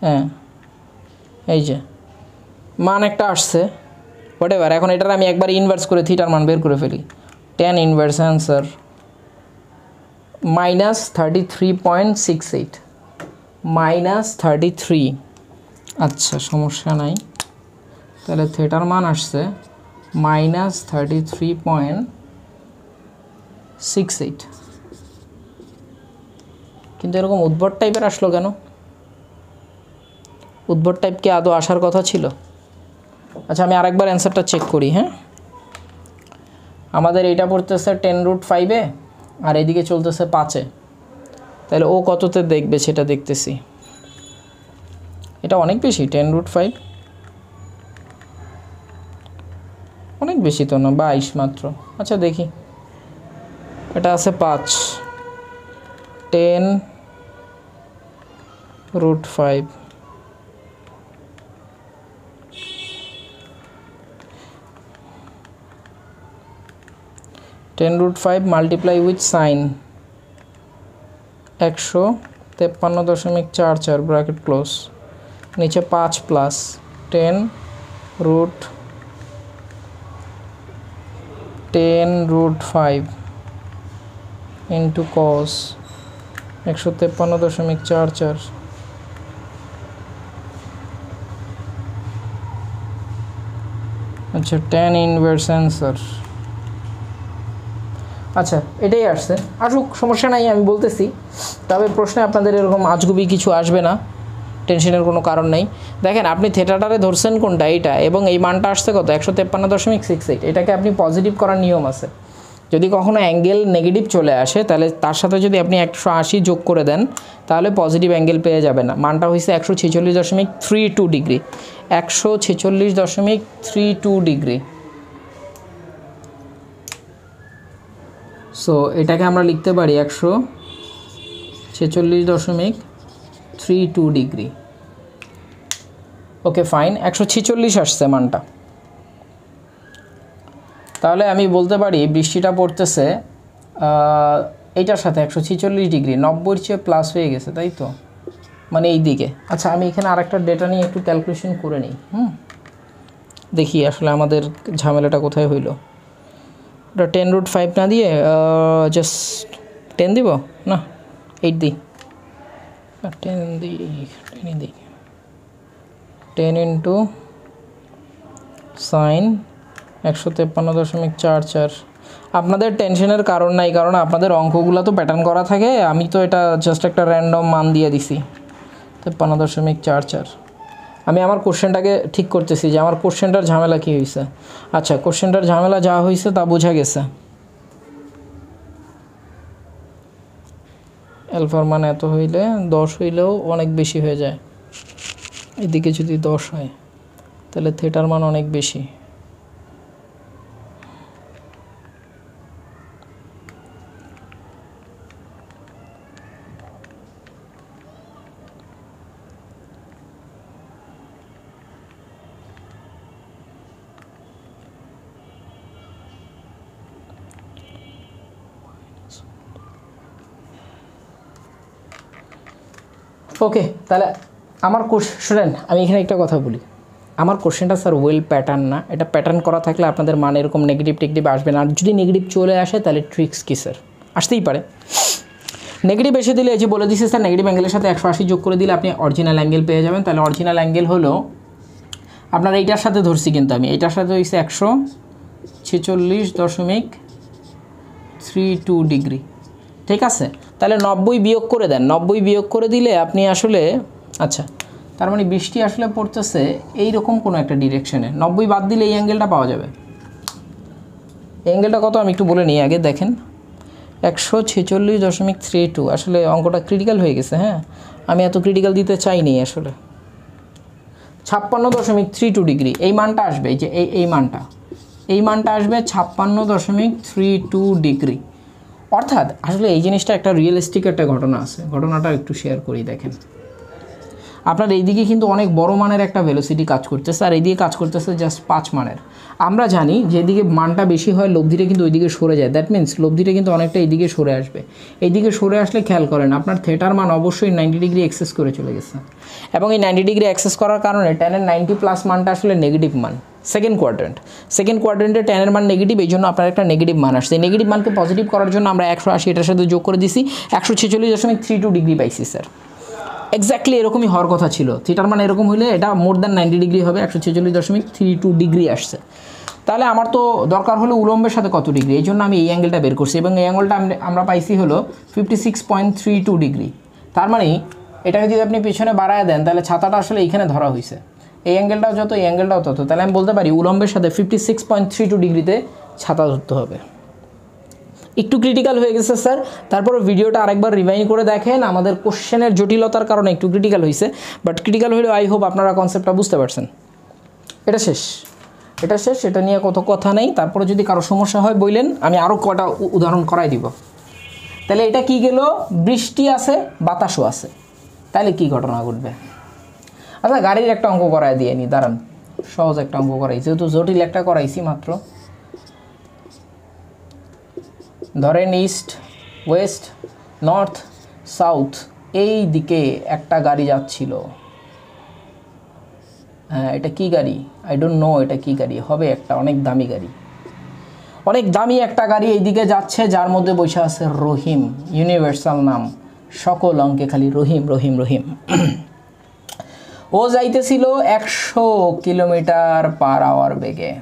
হ্যাঁ এই যে মান একটা আসছে, হোয়াটএভার। এখন এটার আমি একবার ইনভার্স করে থিটার মান বের করে ফেলি। tan inverse answer -33.68, -33। আচ্ছা, সমস্যা নাই। তাহলে থিটার মান আসছে -33.68। কিন্তু এরকম উদ্ভট টাইপের আসলো কেন? উদ্ভট টাইপ কি আদৌ আসার কথা ছিল? আচ্ছা, আমি আরেকবার অ্যান্সারটা চেক করি। হ্যাঁ, আমাদের এইটা পড়তেছে tan√5-এ আর এইদিকে চলতেছে 5-এ, তাহলে ও কততে দেখবে সেটা দেখতেছি। এটা অনেক বেশি, tan√5 অনেক বেশি তো না, 22 মাত্র। আচ্ছা দেখি, এটা আছে 5, tan√5 tan√5 multiply with sine 153.44 bracket close, নিচে 5 প্লাস tan√5 ইন্টু কস 153.44। আচ্ছা, tan ইনভার্স অ্যান্সার। আচ্ছা, এটাই আসছে, আসুক, সমস্যা নাই, আমি বলতেছি। তবে প্রশ্নে আপনাদের এরকম আজগুবি কিছু আসবে না, টেনশনের কোনো কারণ নেই। দেখেন, আপনি থিটাটারে ধরছেন কোনটা, এইটা, এবং এই মানটা আসছে কত 153.68। এটাকে আপনি পজিটিভ করার নিয়ম আছে। যদি কখনো অ্যাঙ্গেল নেগেটিভ চলে আসে তাহলে তার সাথে যদি আপনি 180 যোগ করে দেন তাহলে পজিটিভ অ্যাঙ্গেল পেয়ে যাবেন না। মানটা হয়েছে 146.32 ডিগ্রি, 146.32 ডিগ্রি। সো এটাকে আমরা লিখতে পারি 146.32 ডিগ্রি। ওকে ফাইন, 146 আসছে মানটা। তাহলে আমি বলতে পারি বৃষ্টিটা পড়তেছে এইটার সাথে 146 ডিগ্রি, 90-এর চেয়ে প্লাস হয়ে গেছে, তাই তো, মানে এই দিকে। আচ্ছা, আমি এখানে আরেকটা ডেটা নিয়ে একটু ক্যালকুলেশন করে নিই। দেখি আসলে আমাদের ঝামেলাটা কোথায় হইল। ওটা tan√5 না দিয়ে জাস্ট 10 দিব না, 8 দিই, 10 দিই, 10 ইন্টু সাইন 153.44। আপনাদের টেনশনের কারণ নাই, কারণ আপনাদের অঙ্কগুলো তো প্যাটার্ন করা থাকে। আমি তো এটা জাস্ট একটা র্যান্ডম মান দিয়ে দিছি, 53.44। আমি আমার কোশ্চেনটাকে ঠিক করতেছি যে আমার কোশ্চেনটার ঝামেলা কী হয়েছে। আচ্ছা, কোশ্চেনটার ঝামেলা যা হয়েছে তা বোঝা গেছে। অ্যালফার মান এত হইলে 10 হইলেও অনেক বেশি হয়ে যায়। এদিকে যদি 10 হয় তাহলে থিটার মান অনেক বেশি। ওকে, তাহলে আমার কোশ্চেন, আমি এখানে একটা কথা বলি, আমার কোশ্চেনটা স্যার ওয়েল প্যাটার্ন না। এটা প্যাটার্ন করা থাকলে আপনাদের মানে এরকম নেগেটিভ টেগেটিভ আসবে না। আর যদি নেগেটিভ চলে আসে তাহলে ট্রিক্স কী স্যার? আসতেই পারে। নেগেটিভ এসে দিলে এই যে বলে দিচ্ছে স্যার নেগেটিভ অ্যাঙ্গেলের সাথে 180 যোগ করে দিলে আপনি অরিজিনাল অ্যাঙ্গেল পেয়ে যাবেন। তাহলে অরিজিনাল অ্যাঙ্গেল হলো আপনার এইটার সাথে ধরছি, কিন্তু আমি এইটার সাথে হয়েছে 146.32 ডিগ্রি। ঠিক আছে, তাহলে 90 বিয়োগ করে দেন। 90 বিয়োগ করে দিলে আপনি আসলে, আচ্ছা তার মানে বৃষ্টি আসলে পড়তেছে এইরকম কোনো একটা ডিরেকশনে। 90 বাদ দিলে এই অ্যাঙ্গেলটা পাওয়া যাবে। এই অ্যাঙ্গেলটা কত আমি একটু বলে নিই আগে। দেখেন 146.32। আসলে অঙ্কটা ক্রিটিক্যাল হয়ে গেছে। হ্যাঁ, আমি এত ক্রিটিক্যাল দিতে চাইনি আসলে। 56.32 ডিগ্রি এই মানটা আসবে। এই যে এই মানটা আসবে 56.32 ডিগ্রি। অর্থাৎ আসলে এই জিনিসটা একটা রিয়েলিস্টিক একটা ঘটনা আছে। ঘটনাটা একটু শেয়ার করি। দেখেন আপনার এইদিকে কিন্তু অনেক বড় মানের একটা ভেলোসিটি কাজ করতেছে, আর এইদিকে কাজ করতেছে জাস্ট 5 মানের। আমরা জানি যেদিকে মানটা বেশি হয় লব্ধিটা কিন্তু ওইদিকে সরে যায়। দ্যাট মিন্স লব্ধিটা কিন্তু অনেকটা এইদিকে সরে আসবে। এইদিকে সরে আসলে খেয়াল করেন আপনার থিটার মান অবশ্যই 90 ডিগ্রি এক্সেস করে চলে গেছে, এবং এই 90 ডিগ্রি এক্সেস করার কারণে ট্যানের 90+ মানটা আসলে নেগেটিভ মান। সেকেন্ড কোয়াড্রেন্টে ট্যানের মান নেগেটিভ, এই জন্য আপনার একটা নেগেটিভ মান আসছে। এই নেগেটিভ মানকে পজিটিভ করার জন্য আমরা 180 এটার সাথে যোগ করে দিছি, 146.32 ডিগ্রি পাইছি স্যার। এক্স্যাক্টলি এরকমই হওয়ার কথা ছিল। থিটার মান এরকম হলে এটা মোর দ্যান 90 ডিগ্রি হবে, 146.32 ডিগ্রি আসছে। তাহলে আমার তো দরকার হলো উলম্বের সাথে কত ডিগ্রি, এই জন্য আমি এই অ্যাঙ্গেলটা বের করছি, এবং এই অ্যাঙ্গেলটা আমরা পাইছি হলো 56.32 ডিগ্রি। তার মানে এটাকে যদি আপনি পিছনে বাড়ায় দেন তাহলে ছাতাটা আসলে এইখানে ধরা হয়েছে। এই অ্যাঙ্গেলটাও যত, এই অ্যাঙ্গেলটাও তত। তাহলে আমি বলতে পারি উলম্বের সাথে 56.32 ডিগ্রিতে ছাতা ধরতে হবে। একটু ক্রিটিক্যাল হয়ে গেছে স্যার, তারপরে ভিডিওটা আরেকবার রিভাইন্ড করে দেখেন। আমাদের কোশ্চেনের জটিলতার কারণে একটু ক্রিটিক্যাল হয়েছে, বাট ক্রিটিক্যাল হলেও আই হোপ আপনারা কনসেপ্টটা বুঝতে পারছেন। এটা শেষ, এটা নিয়ে কত কথা নেই। তারপরে যদি কারো সমস্যা হয় বললেন, আমি আরও কটা উদাহরণ করাই দিব। তাহলে এটা কি গেল, বৃষ্টি আছে বাতাসও আছে, তাহলে কি ঘটনা ঘটবে? আচ্ছা গাড়ির একটা অঙ্ক করাই দিয়ে নি, দাঁড়ান, সহজ একটা অঙ্ক করাই, যেহেতু জটিল একটা করাইছি মাত্র। ধরেন ইস্ট, ওয়েস্ট, নর্থ, সাউথ এই দিকে একটা গাড়ি যাচ্ছিল। হ্যাঁ, এটা কি গাড়ি? আই ডোন্ট নো এটা কি গাড়ি হবে। একটা অনেক দামি গাড়ি, অনেক দামি একটা গাড়ি এইদিকে যাচ্ছে, যার মধ্যে বসে আছে রহিম, ইউনিভার্সাল নাম, সকল অঙ্কে খালি রহিম রহিম রহিম। ও যাইতেছিল 100 কিলোমিটার/আওয়ার বেগে।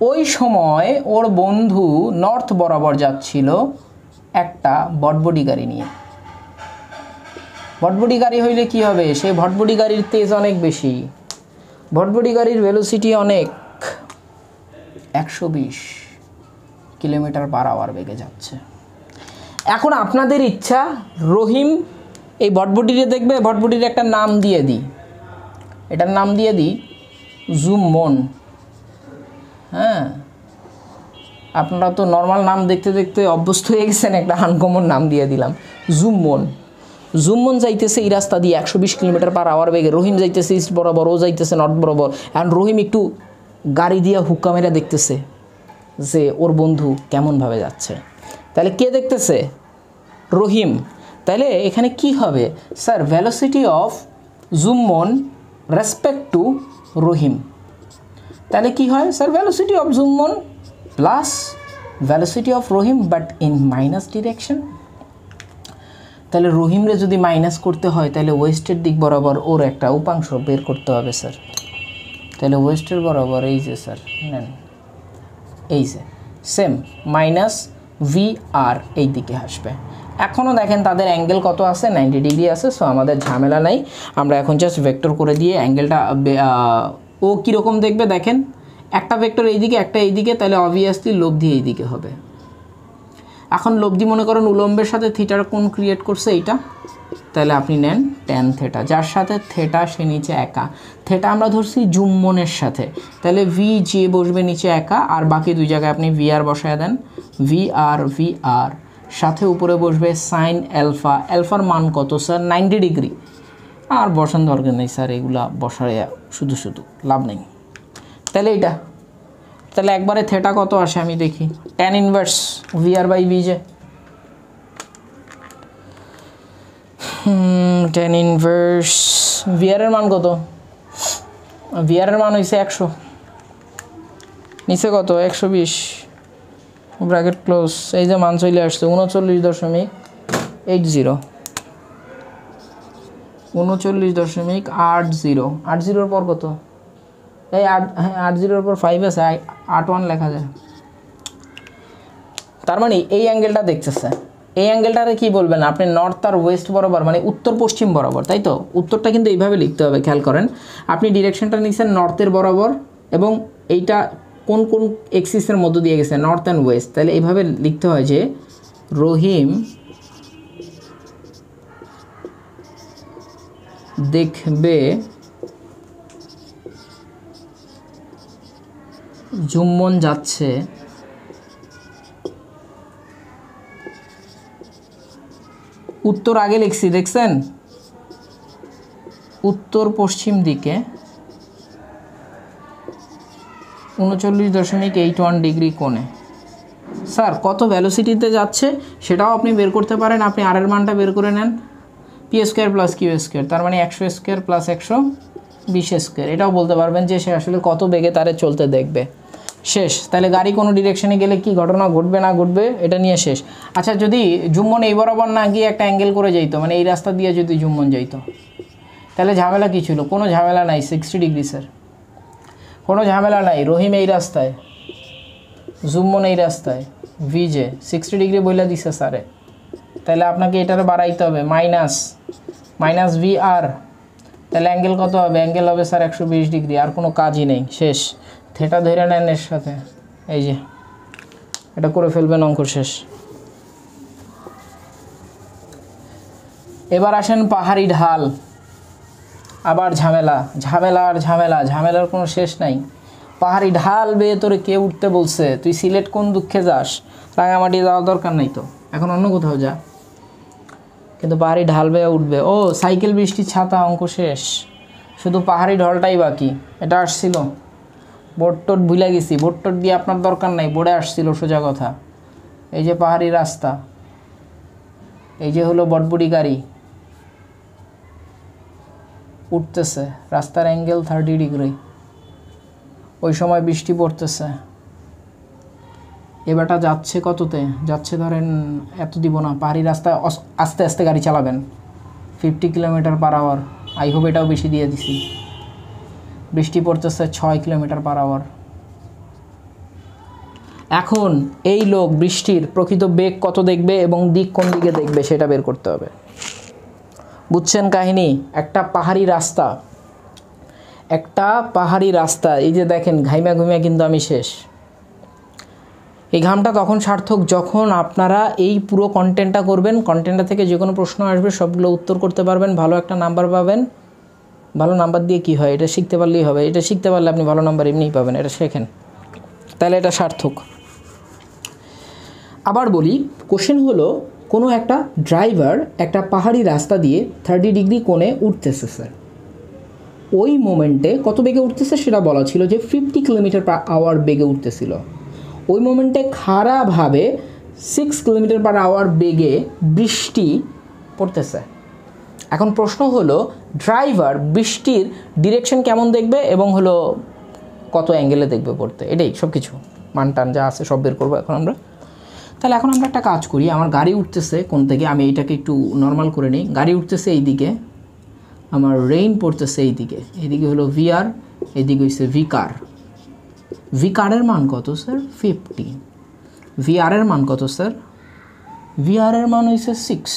ওই সময় ওর বন্ধু নর্থ বরাবর যাচ্ছিল একটা ভটভটি গাড়ি নিয়ে। ভটভটি গাড়ি হইলে কি হবে, সেই ভটভটি গাড়ির তেজ অনেক বেশি, ভটভটি গাড়ির ভেলোসিটি অনেক, 120 কিলোমিটার/আওয়ার বেগে যাচ্ছে। এখন আপনাদের ইচ্ছা রহিম এই ভটভটিরে দেখবে, ভটভটির একটা নাম দিয়ে দিই, এটার নাম দিয়ে দিই জুমমন। হ্যাঁ, আপনারা তো নর্মাল নাম দেখতে দেখতে অভ্যস্ত হয়ে গেছেন, একটা আনকমন নাম দিয়ে দিলাম জুমমন। জুমমন যাইতেছে এই রাস্তা দিয়ে 120 কিলোমিটার/আওয়ার বেগে, রহিম যাইতেছে ইস্ট বরাবর, ও যাইতেছে নর্থ বরাবর। এখন রহিম একটু গাড়ি দিয়া হুক্কা মেরা দেখতেছে যে ওর বন্ধু কেমনভাবে যাচ্ছে। তাহলে কে দেখতেছে? রহিম। তাহলে এখানে কি হবে sir, velocity of Jumman respect to Rahim. তাহলে কি হয় sir, velocity of Jumman plus velocity of Rahim but in minus direction. তাহলে রহিমরে যদি মাইনাস করতে হয় তাহলে ওয়েস্টের দিক বরাবর ওর একটা উপাংশ বের করতে হবে স্যার। তাহলে ওয়েস্টের বরাবর এই যে স্যার নেন, এই যে সেম মাইনাস ভি আর এই দিকে আসবে। এখনও দেখেন তাদের অ্যাঙ্গেল কত আছে, 90 ডিগ্রি আছে। সো আমাদের ঝামেলা নাই, আমরা এখন জাস্ট ভেক্টর করে দিয়ে অ্যাঙ্গেলটা ও কীরকম দেখবে দেখেন, একটা ভেক্টর এইদিকে একটা এইদিকে, তাহলে অবভিয়াসলি লব্ধি এইদিকে হবে। এখন লব্ধি মনে করেন উলম্বের সাথে থিটার কোণ ক্রিয়েট করছে এইটা, তাহলে আপনি নেন ট্যান থেটা, যার সাথে থেটা সে নিচে একা। থেটা আমরা ধরছি যুম্বনের সাথে, তাহলে ভি যে বসবে নিচে একা, আর বাকি দুই জায়গায় আপনি ভি আর বসায় দেন, ভি আর সাথে উপরে বসবে সাইন অ্যালফা। অ্যালফার মান কত স্যার? 90 ডিগ্রি। আর বসান দরকার নেই স্যার, এগুলা বসায় শুধু লাভ নেই। তাহলে এইটা, তাহলে একবারে থেটা কত আসে আমি দেখি, tan inverse V R by V J. Tan inverse V R এর মান কত? ভি আর এর মান হয়েছে 100, নিচে কত? 120, ব্র্যাকেট ক্লোজ। এই যে মান চলে আসছে 39.80, 39.80, 80-র পর কত? এই 80-র পর 5 আছে, 81 লেখা যায়। তার মানে এই অ্যাঙ্গেলটা দেখতেছে, এই অ্যাঙ্গেলটারে কি বলবেন আপনি? নর্থ আর ওয়েস্ট বরাবর, মানে উত্তর পশ্চিম বরাবর, তাই তো? উত্তরটা কিন্তু এইভাবে লিখতে হবে, খেয়াল করেন। আপনি ডিরেকশনটা নিচ্ছেন নর্থের বরাবর, এবং এইটা কোন কোন এক্সিসের মধ্য দিয়ে গেছে? North and West. তাহলে এইভাবে লিখতে হয় যে রহিম দেখবে যুম্বন যাচ্ছে উত্তর, আগে লিখছি দেখছেন, উত্তর পশ্চিম দিকে 39.81 ডিগ্রি কোণে। স্যার কত ভ্যালোসিটিতে যাচ্ছে সেটাও আপনি বের করতে পারেন। আপনি আর এর মানটা বের করে নেন, P square plus Q square, তার মানে 100 স্কোয়ার প্লাস 120 স্কোয়ার। এটাও বলতে পারবেন যে সে আসলে কত বেগে তারে চলতে দেখবে। শেষ। তাহলে গাড়ি কোনো ডিরেকশনে গেলে কি ঘটনা ঘটবে না ঘটবে এটা নিয়ে শেষ। আচ্ছা, যদি যুম্বন এই বরাবর না গিয়ে একটা অ্যাঙ্গেল করে যাইতো, মানে এই রাস্তা দিয়ে যদি যুম্বন যাইতো, তাহলে ঝামেলা কী ছিল? কোনো ঝামেলা নাই, 60 ডিগ্রি স্যার, কোনো ঝামেলা নাই। রহিম এই রাস্তায়, যুম্বন এই রাস্তায়, ভিজে 60 ডিগ্রি বইলা দিছে স্যারে। তাহলে আপনাকে এটারে বাড়াইতে হবে, মাইনাস ভি আর, তাহলে অ্যাঙ্গেল কত হবে? অ্যাঙ্গেল হবে স্যার 120 ডিগ্রি। আর কোনো কাজই নেই, শেষ। থেটা ধরে নেন এর সাথে, এই যে এটা করে ফেলবেন, অঙ্ক শেষ। এবার আসেন পাহাড়ি ঢাল, আবার ঝামেলার কোনো শেষ নাই। পাহাড়ি ঢাল বেয়ে তোরে কে উঠতে বলছে? তুই সিলেট কোন দুঃখে যাস? রাঙামাটি যাওয়ার দরকার নাই তো, এখন অন্য কোথাও যা, কিন্তু পাহাড়ি ঢাল বেয়ে উঠবে। ও সাইকেল, বৃষ্টি, ছাতা, অঙ্ক শেষ। শুধু পাহাড়ি ঢলটাই বাকি। এটা আসছিল, বোট টোট ভুলে গেছি, বোট টোট দিয়ে আপনার দরকার নাই, বোর্ডে আসছিল সোজা কথা। এই যে পাহাড়ি রাস্তা, এই যে হলো বটবুটি গাড়ি উঠতেছে, রাস্তার অ্যাঙ্গেল 30 ডিগ্রি, ওই সময় বৃষ্টি পড়তেছে। এবারটা যাচ্ছে কততে? যাচ্ছে ধরেন এত দিব না, পাহাড়ি রাস্তায় আস্তে আস্তে গাড়ি চালাবেন, 50 কিলোমিটার/আওয়ার। আই হোপ এটাও বেশি দিয়ে দিছি। বৃষ্টি পড়তেছে 6 কিলোমিটার/আওয়ার। এখন এই লোক বৃষ্টির প্রকৃত বেগ কত দেখবে এবং দিক কোন দিকে দেখবে সেটা বের করতে হবে। বুঝছেন কাহিনী? একটা পাহাড়ি রাস্তা, এই যে দেখেন ঘাইমা কিন্তু আমি শেষ। এই ঘামটা তখন সার্থক যখন আপনারা এই পুরো কন্টেন্টটা করবেন, কন্টেন্টটা থেকে যে কোনো প্রশ্ন আসবে সবগুলো উত্তর করতে পারবেন, ভালো একটা নাম্বার পাবেন। ভালো নাম্বার দিয়ে কি হয়? এটা শিখতে পারলেই হবে। এটা শিখতে পারলে আপনি ভালো নাম্বার এমনিই পাবেন, এটা শেখেন, তাহলে এটা সার্থক। আবার বলি, কোশ্চেন হলো কোনো একটা ড্রাইভার একটা পাহাড়ি রাস্তা দিয়ে 30 ডিগ্রি কোণে উঠতেছে স্যার। ওই মোমেন্টে কত বেগে উঠতেছে সেটা বলা ছিল যে 50 কিলোমিটার/আওয়ার বেগে উঠতেছিল। ওই মোমেন্টে খারাপভাবে 6 কিলোমিটার/আওয়ার বেগে বৃষ্টি পড়তেছে। এখন প্রশ্ন হলো ড্রাইভার বৃষ্টির ডিরেকশন কেমন দেখবে এবং হলো কত অ্যাঙ্গেলে দেখবে পড়তে, এটাই সব কিছু মান টান যা আছে সব বের করবো এখন আমরা। তাহলে এখন আমরা একটা কাজ করি, আমার গাড়ি উঠতেছে কোন থেকে, আমি এইটাকে একটু নর্মাল করে নিই। গাড়ি উঠতেছে এই দিকে, আমার রেইন পড়তেছে এইদিকে হলো ভিআর, এইদিকে হচ্ছে ভি কারের মান কত স্যার? 50। ভিআরের মান কত স্যার? VR এর মান হইছে 6।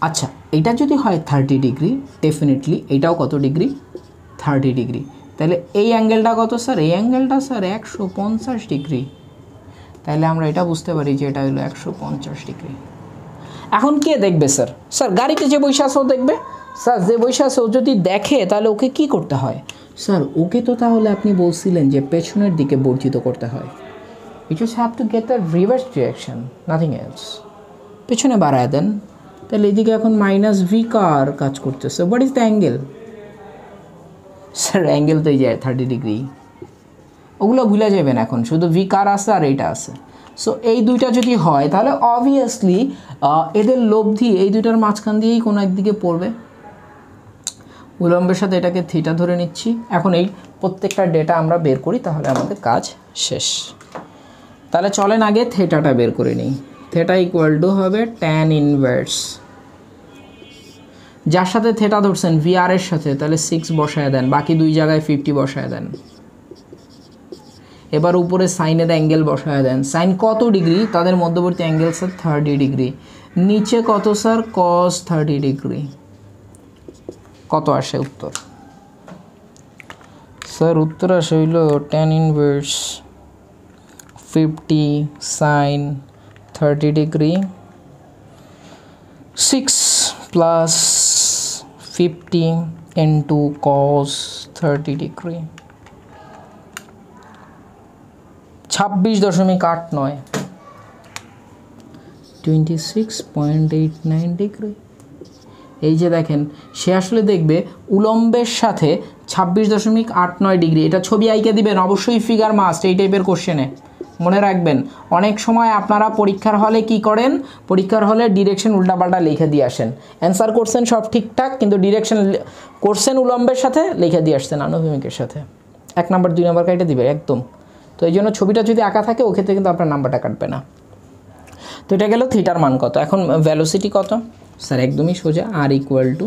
আচ্ছা এটা যদি হয় 30 ডিগ্রি, ডেফিনেটলি এটাও কত ডিগ্রি? 30 ডিগ্রি। তাহলে এই অ্যাঙ্গেলটা কত স্যার? এই অ্যাঙ্গেলটা স্যার 150 ডিগ্রি। তাহলে আমরা এটা বুঝতে পারি যে এটা হলো 150 ডিগ্রি। এখন কে দেখবে স্যার? স্যার গাড়িতে যে বসে আছে ও দেখবে। স্যার যে বসে আছে ও যদি দেখে তাহলে ওকে কি করতে হয়? স্যার ওকে তো তাহলে আপনি বলছিলেন যে পেছনের দিকে বর্ধিত করতে হয়। You just have to get the reverse direction, nothing else. পেছনে বাড়ায় দেন, তাহলে এদিকে এখন মাইনাস ভি কার কাজ করতেছে। What is the angle? Sir angle তো এই যায় 30 ডিগ্রি, ওগুলো ভুলে যাবেন। এখন শুধু ভি কার আছে আর এইটা আছে। সো এই দুইটা যদি হয় তাহলে অবভিয়াসলি এদের লব্ধি এই দুইটার মাঝখান দিয়েই কোনো একদিকে পড়বে। উলম্বের সাথে এটাকে থিটা ধরে নিচ্ছি। এখন এই প্রত্যেকটা ডেটা আমরা বের করি, তাহলে আমাদের কাজ শেষ। তাহলে চলেন আগে থেটাটা বের করে নিই। থেটা ইকুয়াল টু হবে ট্যান ইনভার্স, যার সাথে থেটা ধরছেন VR এর সাথে, তাহলে 6 বসায় দেন, বাকি দুই জায়গায় 50 বসায় দেন। এবার উপরে সাইনের অ্যাঙ্গেল বসায় দেন। সাইন কত ডিগ্রি? তাদের মধ্যবর্তী অ্যাঙ্গেল স্যার 30 ডিগ্রি। নিচে কত স্যার? cos 30 degree. কত আসে উত্তর? স্যার উত্তর আসে হইল tan inverse 50 sin 30 degree 6 plus 50 into cos 30 degree 26.89 26.89 degree. এই যে দেখেন, সে আসলে দেখবে উলম্বের সাথে 26.89 ডিগ্রি। এটা ছবি আইকে দিবেন, অবশ্যই ফিগার মাস্ট এই টাইপের কোশ্চেনে। মনে রাখবেন, অনেক সময় আপনারা পরীক্ষার হলে কি করেন? পরীক্ষার হলে ডিরেকশন উল্টাপাল্টা লিখে দিয়ে আসেন, অ্যান্সার করছেন সব ঠিকঠাক, কিন্তু ডিরেকশন করছেন উলম্বের সাথে, লিখে দিয়ে আসছেন আনুভূমিকের সাথে। 1 নাম্বার 2 নাম্বার কাইটা দিবে একদম। তো এই জন্য ছবিটা যদি আঁকা থাকে ও ক্ষেত্রে কিন্তু আপনার নাম্বারটা কাটবে না। তো এটা গেল থিটার মান কত। এখন ভ্যালোসিটি কত? স্যার একদমই সোজা, R equal to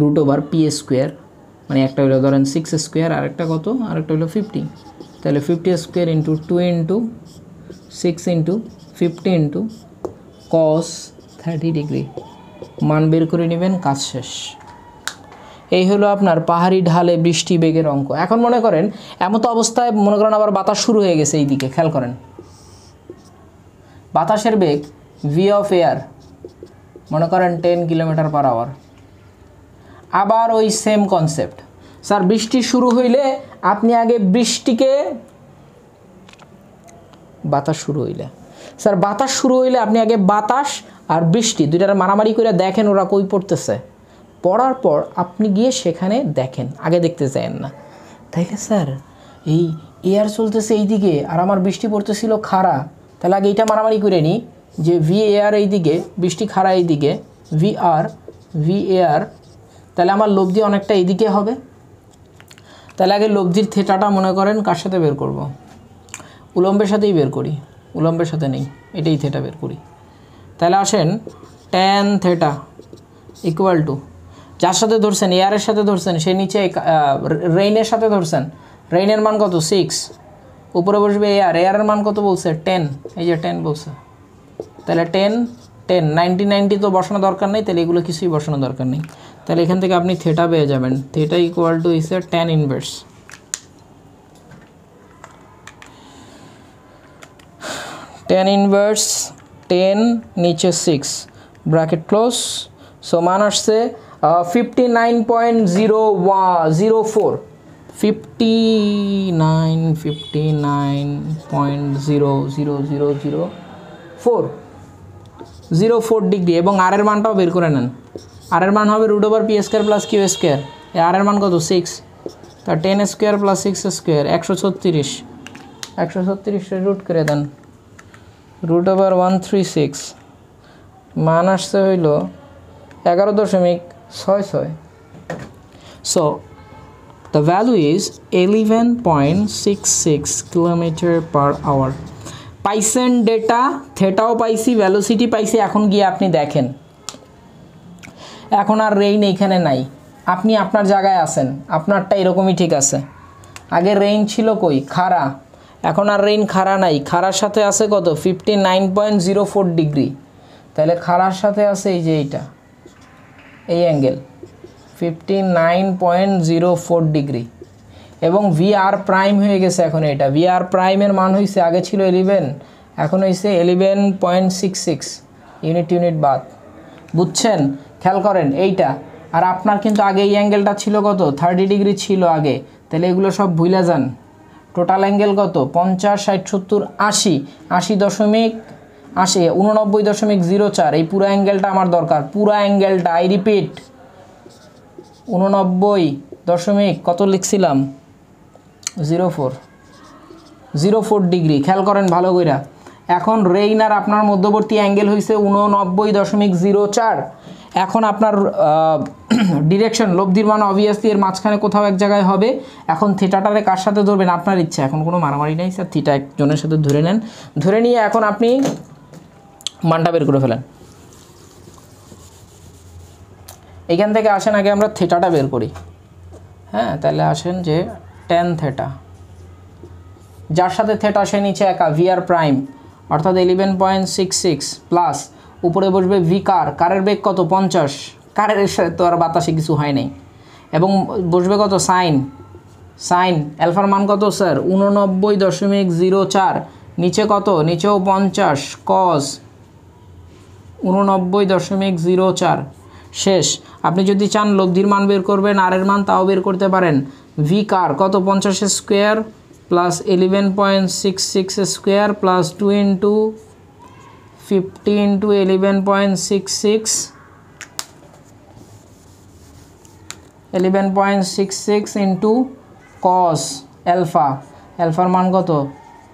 root over P square, মানে একটা হলো ধরেন 6 স্কোয়ার, আরেকটা কত? আরেকটা হলো 50। তাহলে 50 square into 2 into 6 into 50 into cos 30 degree. মান বের করে নেবেন, কাজ শেষ। এই হলো আপনার পাহাড়ি ঢালে বৃষ্টি বেগের অঙ্ক। এখন মনে করেন এমতো অবস্থায় মনে করেন আবার বাতাস শুরু হয়ে গেছে, এই দিকে খেয়াল করেন, বাতাসের বেগ ভি অফ এয়ার মনে করেন 10 কিলোমিটার/আওয়ার। আবার ওই সেম কনসেপ্ট, স্যার বৃষ্টি শুরু হইলে আপনি আগে বৃষ্টিকে, বাতাস শুরু হইলে স্যার বাতাস শুরু হইলে আপনি আগে বাতাস আর বৃষ্টি দুইটার মারামারি করে দেখেন ওরা কই পড়তেছে। পড়ার পর আপনি গিয়ে সেখানে দেখেন, আগে দেখতে চাইেন না। তাইলে স্যার এই এয়ার চলতেছে এই দিকে আর আমার বৃষ্টি পড়তেছিল খাড়া, তাহলে আগে এইটা মারামারি করে নিই যে ভি এয়ার এই দিকে, বৃষ্টি খাড়া এই দিকে, ভি এয়ার, তাহলে আমার লব্ধি অনেকটা এইদিকে হবে। তাহলে আগে লব্ধির থেটাটা মনে করেন কার সাথে বের করব? উলম্বের সাথেই বের করি, উলম্বের সাথে নেই, এটাই থেটা বের করি। তাহলে আসেন ট্যান থেটা ইকুয়াল টু, যার সাথে ধরছেন এয়ারের সাথে ধরছেন সে নিচে রেইনের সাথে ধরছেন, রেইনের মান কত? 6, উপরে বসবে এয়ারের মান কত বলছে? 10, এই যে 10 বলছে। তাহলে 10 90 তো বসানো দরকার নেই, তাহলে এগুলো কিছুই বসানো দরকার নেই। তাহলে এখান থেকে আপনি থেটা পেয়ে যাবেন, theta equal to is tan inverse tan inverse 10 নিচে 6 ব্র্যাকেট ক্লোজ। সো মান আসছে 59.004 59.00004 ডিগ্রি। এবং আর এর মানটাও বের করে নেন, আর এর মান হবে root over P square plus Q square. R এর মান কত? 6। তা 10 স্কোয়ার প্লাস 6 স্কোয়ার 136 রুট করে দেন, রুট ওভার 136, মান আসছে হইল 11.66। So the value is 11.66 km/h। পাইছেন ডেটা, থেটাও পাইছি, ভ্যালোসিটি পাইছি। এখন গিয়ে আপনি দেখেন, এখন আর রেইন এইখানে নাই, আপনি আপনার জায়গায় আছেন, আপনারটা এরকমই ঠিক আছে। আগে রেইন ছিল কই? খাড়া, এখন আর রেইন খাড়া নাই, খাড়ার সাথে আছে কত 59.04 ডিগ্রি, তাহলে খাড়ার সাথে আছে এই যে এইটা, এই অ্যাঙ্গেল 59.04 ডিগ্রি, এবং ভি আর প্রাইম হয়ে গেছে এখন। এটা ভি আর প্রাইমের মান হয়েছে, আগে ছিল 11, এখন হয়েছে 11.66 ইউনিট বাদ। বুঝছেন? খেয়াল করেন এইটা। আর আপনার কিন্তু আগে এই অ্যাঙ্গেলটা ছিল কত 30 ডিগ্রি ছিল আগে, তাহলে এগুলো সব ভুলে যান। টোটাল অ্যাঙ্গেল কত 50, 60, 70, 80, 89.04। এই পুরো অ্যাঙ্গেলটা আমার দরকার, পুরো অ্যাঙ্গেলটা, আই রিপিট 89 কত লিখছিলাম 04 ডিগ্রি। খেয়াল করেন ভালো কইরা। এখন রেইন আর আপনার মধ্যবর্তী অ্যাঙ্গেল হয়েছে 89.04। এখন আপনার ডিরেকশন লব্ধির মান অবভিয়াসলি এর মাঝখানে কোথাও এক জায়গায় হবে। এখন থিটাটারে কার সাথে ধরবেন আপনার ইচ্ছা, এখন কোনো মারামারি নাই স্যার, থিটা একজনের সাথে ধরে নেন, ধরে নিয়ে এখন আপনি মানটা বের করে ফেলেন। এইখান থেকে আসেন আগে আমরা থিটাটা বের করি। হ্যাঁ, তাহলে আসেন যে tan থিটা, যার সাথে থিটা সে নিচে একা ভি আর প্রাইম অর্থাৎ 11.66 প্লাস উপরে বসবে ভি কারের বেগ কত 50, কারের সাথে তো আর বাতাসে কিছু হয় নাই, এবং বসবে কত সাইন অ্যালফার মান কত স্যার 89.04, নিচে কত, নিচেও 50 কস 89.04। শেষ। আপনি যদি চান লব্ধির মান বের করবেন, আর এর মান তাও বের করতে পারেন। ভি কত 50 square plus 11.66 square plus 2 into 50 into 11.66 into cos অ্যালফার মান কত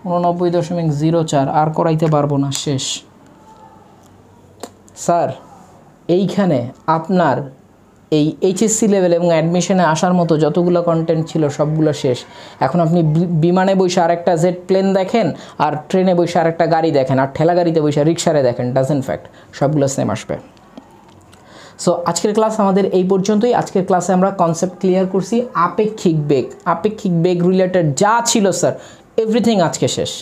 89.04। আর করাইতে পারবো না, শেষ। স্যার এইখানে আপনার এই এইচএসসি লেভেল এবং অ্যাডমিশনে আসার মতো যতগুলো কন্টেন্ট ছিল সবগুলো শেষ। এখন আপনি বিমানে বসে আরেকটা জেট প্লেন দেখেন, আর ট্রেনে বসে আরেকটা গাড়ি দেখেন, আর ঠেলা গাড়িতে বসে রিক্সারে দেখেন, ডাজেন্ট ফ্যাক্ট, সবগুলো সেম আসবে। সো আজকের ক্লাস আমাদের এই পর্যন্তই। আজকের ক্লাসে আমরা কনসেপ্ট ক্লিয়ার করছি, আপেক্ষিক বেগ রিলেটেড যা ছিল স্যার এভরিথিং আজকে শেষ।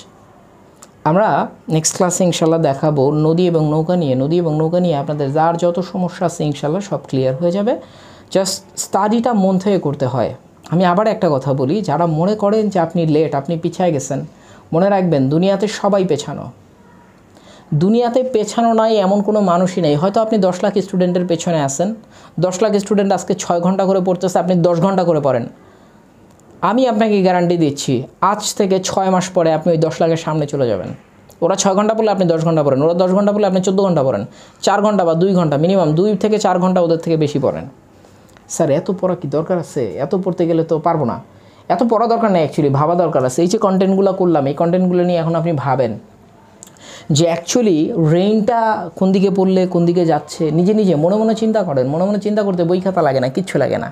আমরা নেক্সট ক্লাসে ইনশাল্লাহ দেখাবো নদী এবং নৌকা নিয়ে আপনাদের যার যত সমস্যা আছে ইনশাল্লাহ সব ক্লিয়ার হয়ে যাবে। জাস্ট স্টাডিটা মন থেকে করতে হয়। আমি আবার একটা কথা বলি, যারা মনে করেন যে আপনি লেট, আপনি পিছায় গেছেন, মনে রাখবেন দুনিয়াতে সবাই পেছানো। দুনিয়াতে পেছানো নয় এমন কোনো মানুষই নেই। হয়তো আপনি 10 লাখ স্টুডেন্টের পেছনে আছেন, 10 লাখ স্টুডেন্ট আজকে 6 ঘন্টা করে পড়তেছে, আপনি 10 ঘন্টা করে পড়েন। আমি আপনাকে গ্যারান্টি দিচ্ছি আজ থেকে 6 মাস পরে আপনি ওই 10 লাখের সামনে চলে যাবেন। ওরা 6 ঘন্টা পড়লে আপনি 10 ঘন্টা পড়েন, ওরা 10 ঘন্টা পড়লে আপনি 14 ঘন্টা পড়েন, 4 ঘন্টা বা 2 ঘন্টা মিনিমাম 2 থেকে 4 ঘন্টা ওদের থেকে বেশি পড়েন। স্যার এত পড়া কি দরকার আছে? এত পড়তে গেলে তো পারবো না। এত পড়া দরকার নেই, অ্যাকচুয়ালি ভাবা দরকার আছে। এই যে কন্টেন্টগুলো করলাম, এই কন্টেন্টগুলো নিয়ে এখন আপনি ভাবেন যে অ্যাকচুয়ালি রেইনটা কোন দিকে পড়লে কোন দিকে যাচ্ছে, নিজে মনে মনে চিন্তা করেন। মনে চিন্তা করতে বই খাতা লাগে না, কিচ্ছু লাগে না।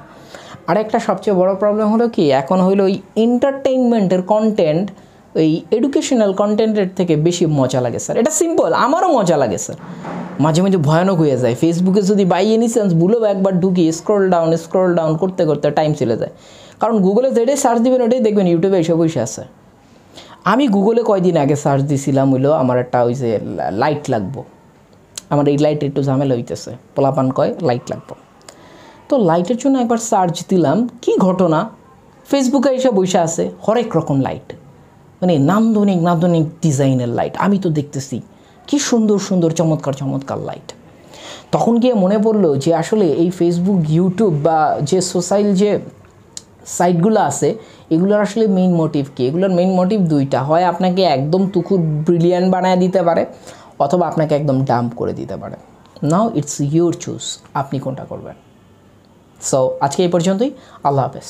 আর একটা সবচেয়ে বড় প্রবলেম হলো কি, এখন হইলো ওই এন্টারটেইনমেন্টের কন্টেন্ট, ওই এডুকেশনাল কন্টেন্টের থেকে বেশি মজা লাগে স্যার। এটা সিম্পল, আমারও মজা লাগে স্যার, মাঝে মাঝে ভয়ানক হয়ে যায়। ফেসবুকে যদি বাই এনি চান্স ভুলেও একবার ঢুকি স্ক্রল ডাউন করতে করতে টাইম চলে যায়। কারণ গুগলে যেটাই সার্চ দিবেন ওটাই দেখবেন ইউটিউবে এসে বসে আছে। আমি গুগলে কয়দিন আগে সার্চ দিছিলাম হইলো আমার একটা ওই যে লাইট লাগবো, আমার এই লাইট একটু ঝামেলা হইতেছে, পোলাপান কয় লাইট লাগবো। তো লাইটের জন্য একবার সার্চ দিলাম, কি ঘটনা, ফেসবুকে এসে বসে আছে হরেক রকম লাইট, মানে নান্দনিক ডিজাইনের লাইট। আমি তো দেখতেছি কি সুন্দর চমৎকার লাইট। তখন গিয়ে মনে পড়লো যে আসলে এই ফেসবুক, ইউটিউব বা যে সোশ্যাল যে সাইটগুলো আছে এগুলোর আসলে মেইন মোটিভ কি? এগুলোর মেইন মোটিভ দুইটা, হয় আপনাকে একদম তুকুর ব্রিলিয়ান্ট বানায় দিতে পারে, অথবা আপনাকে একদম ডাম্প করে দিতে পারে। নাও ইটস ইউর চুজ, আপনি কোনটা করবেন। সো আজকে এই পর্যন্তই, আল্লাহ হাফেজ।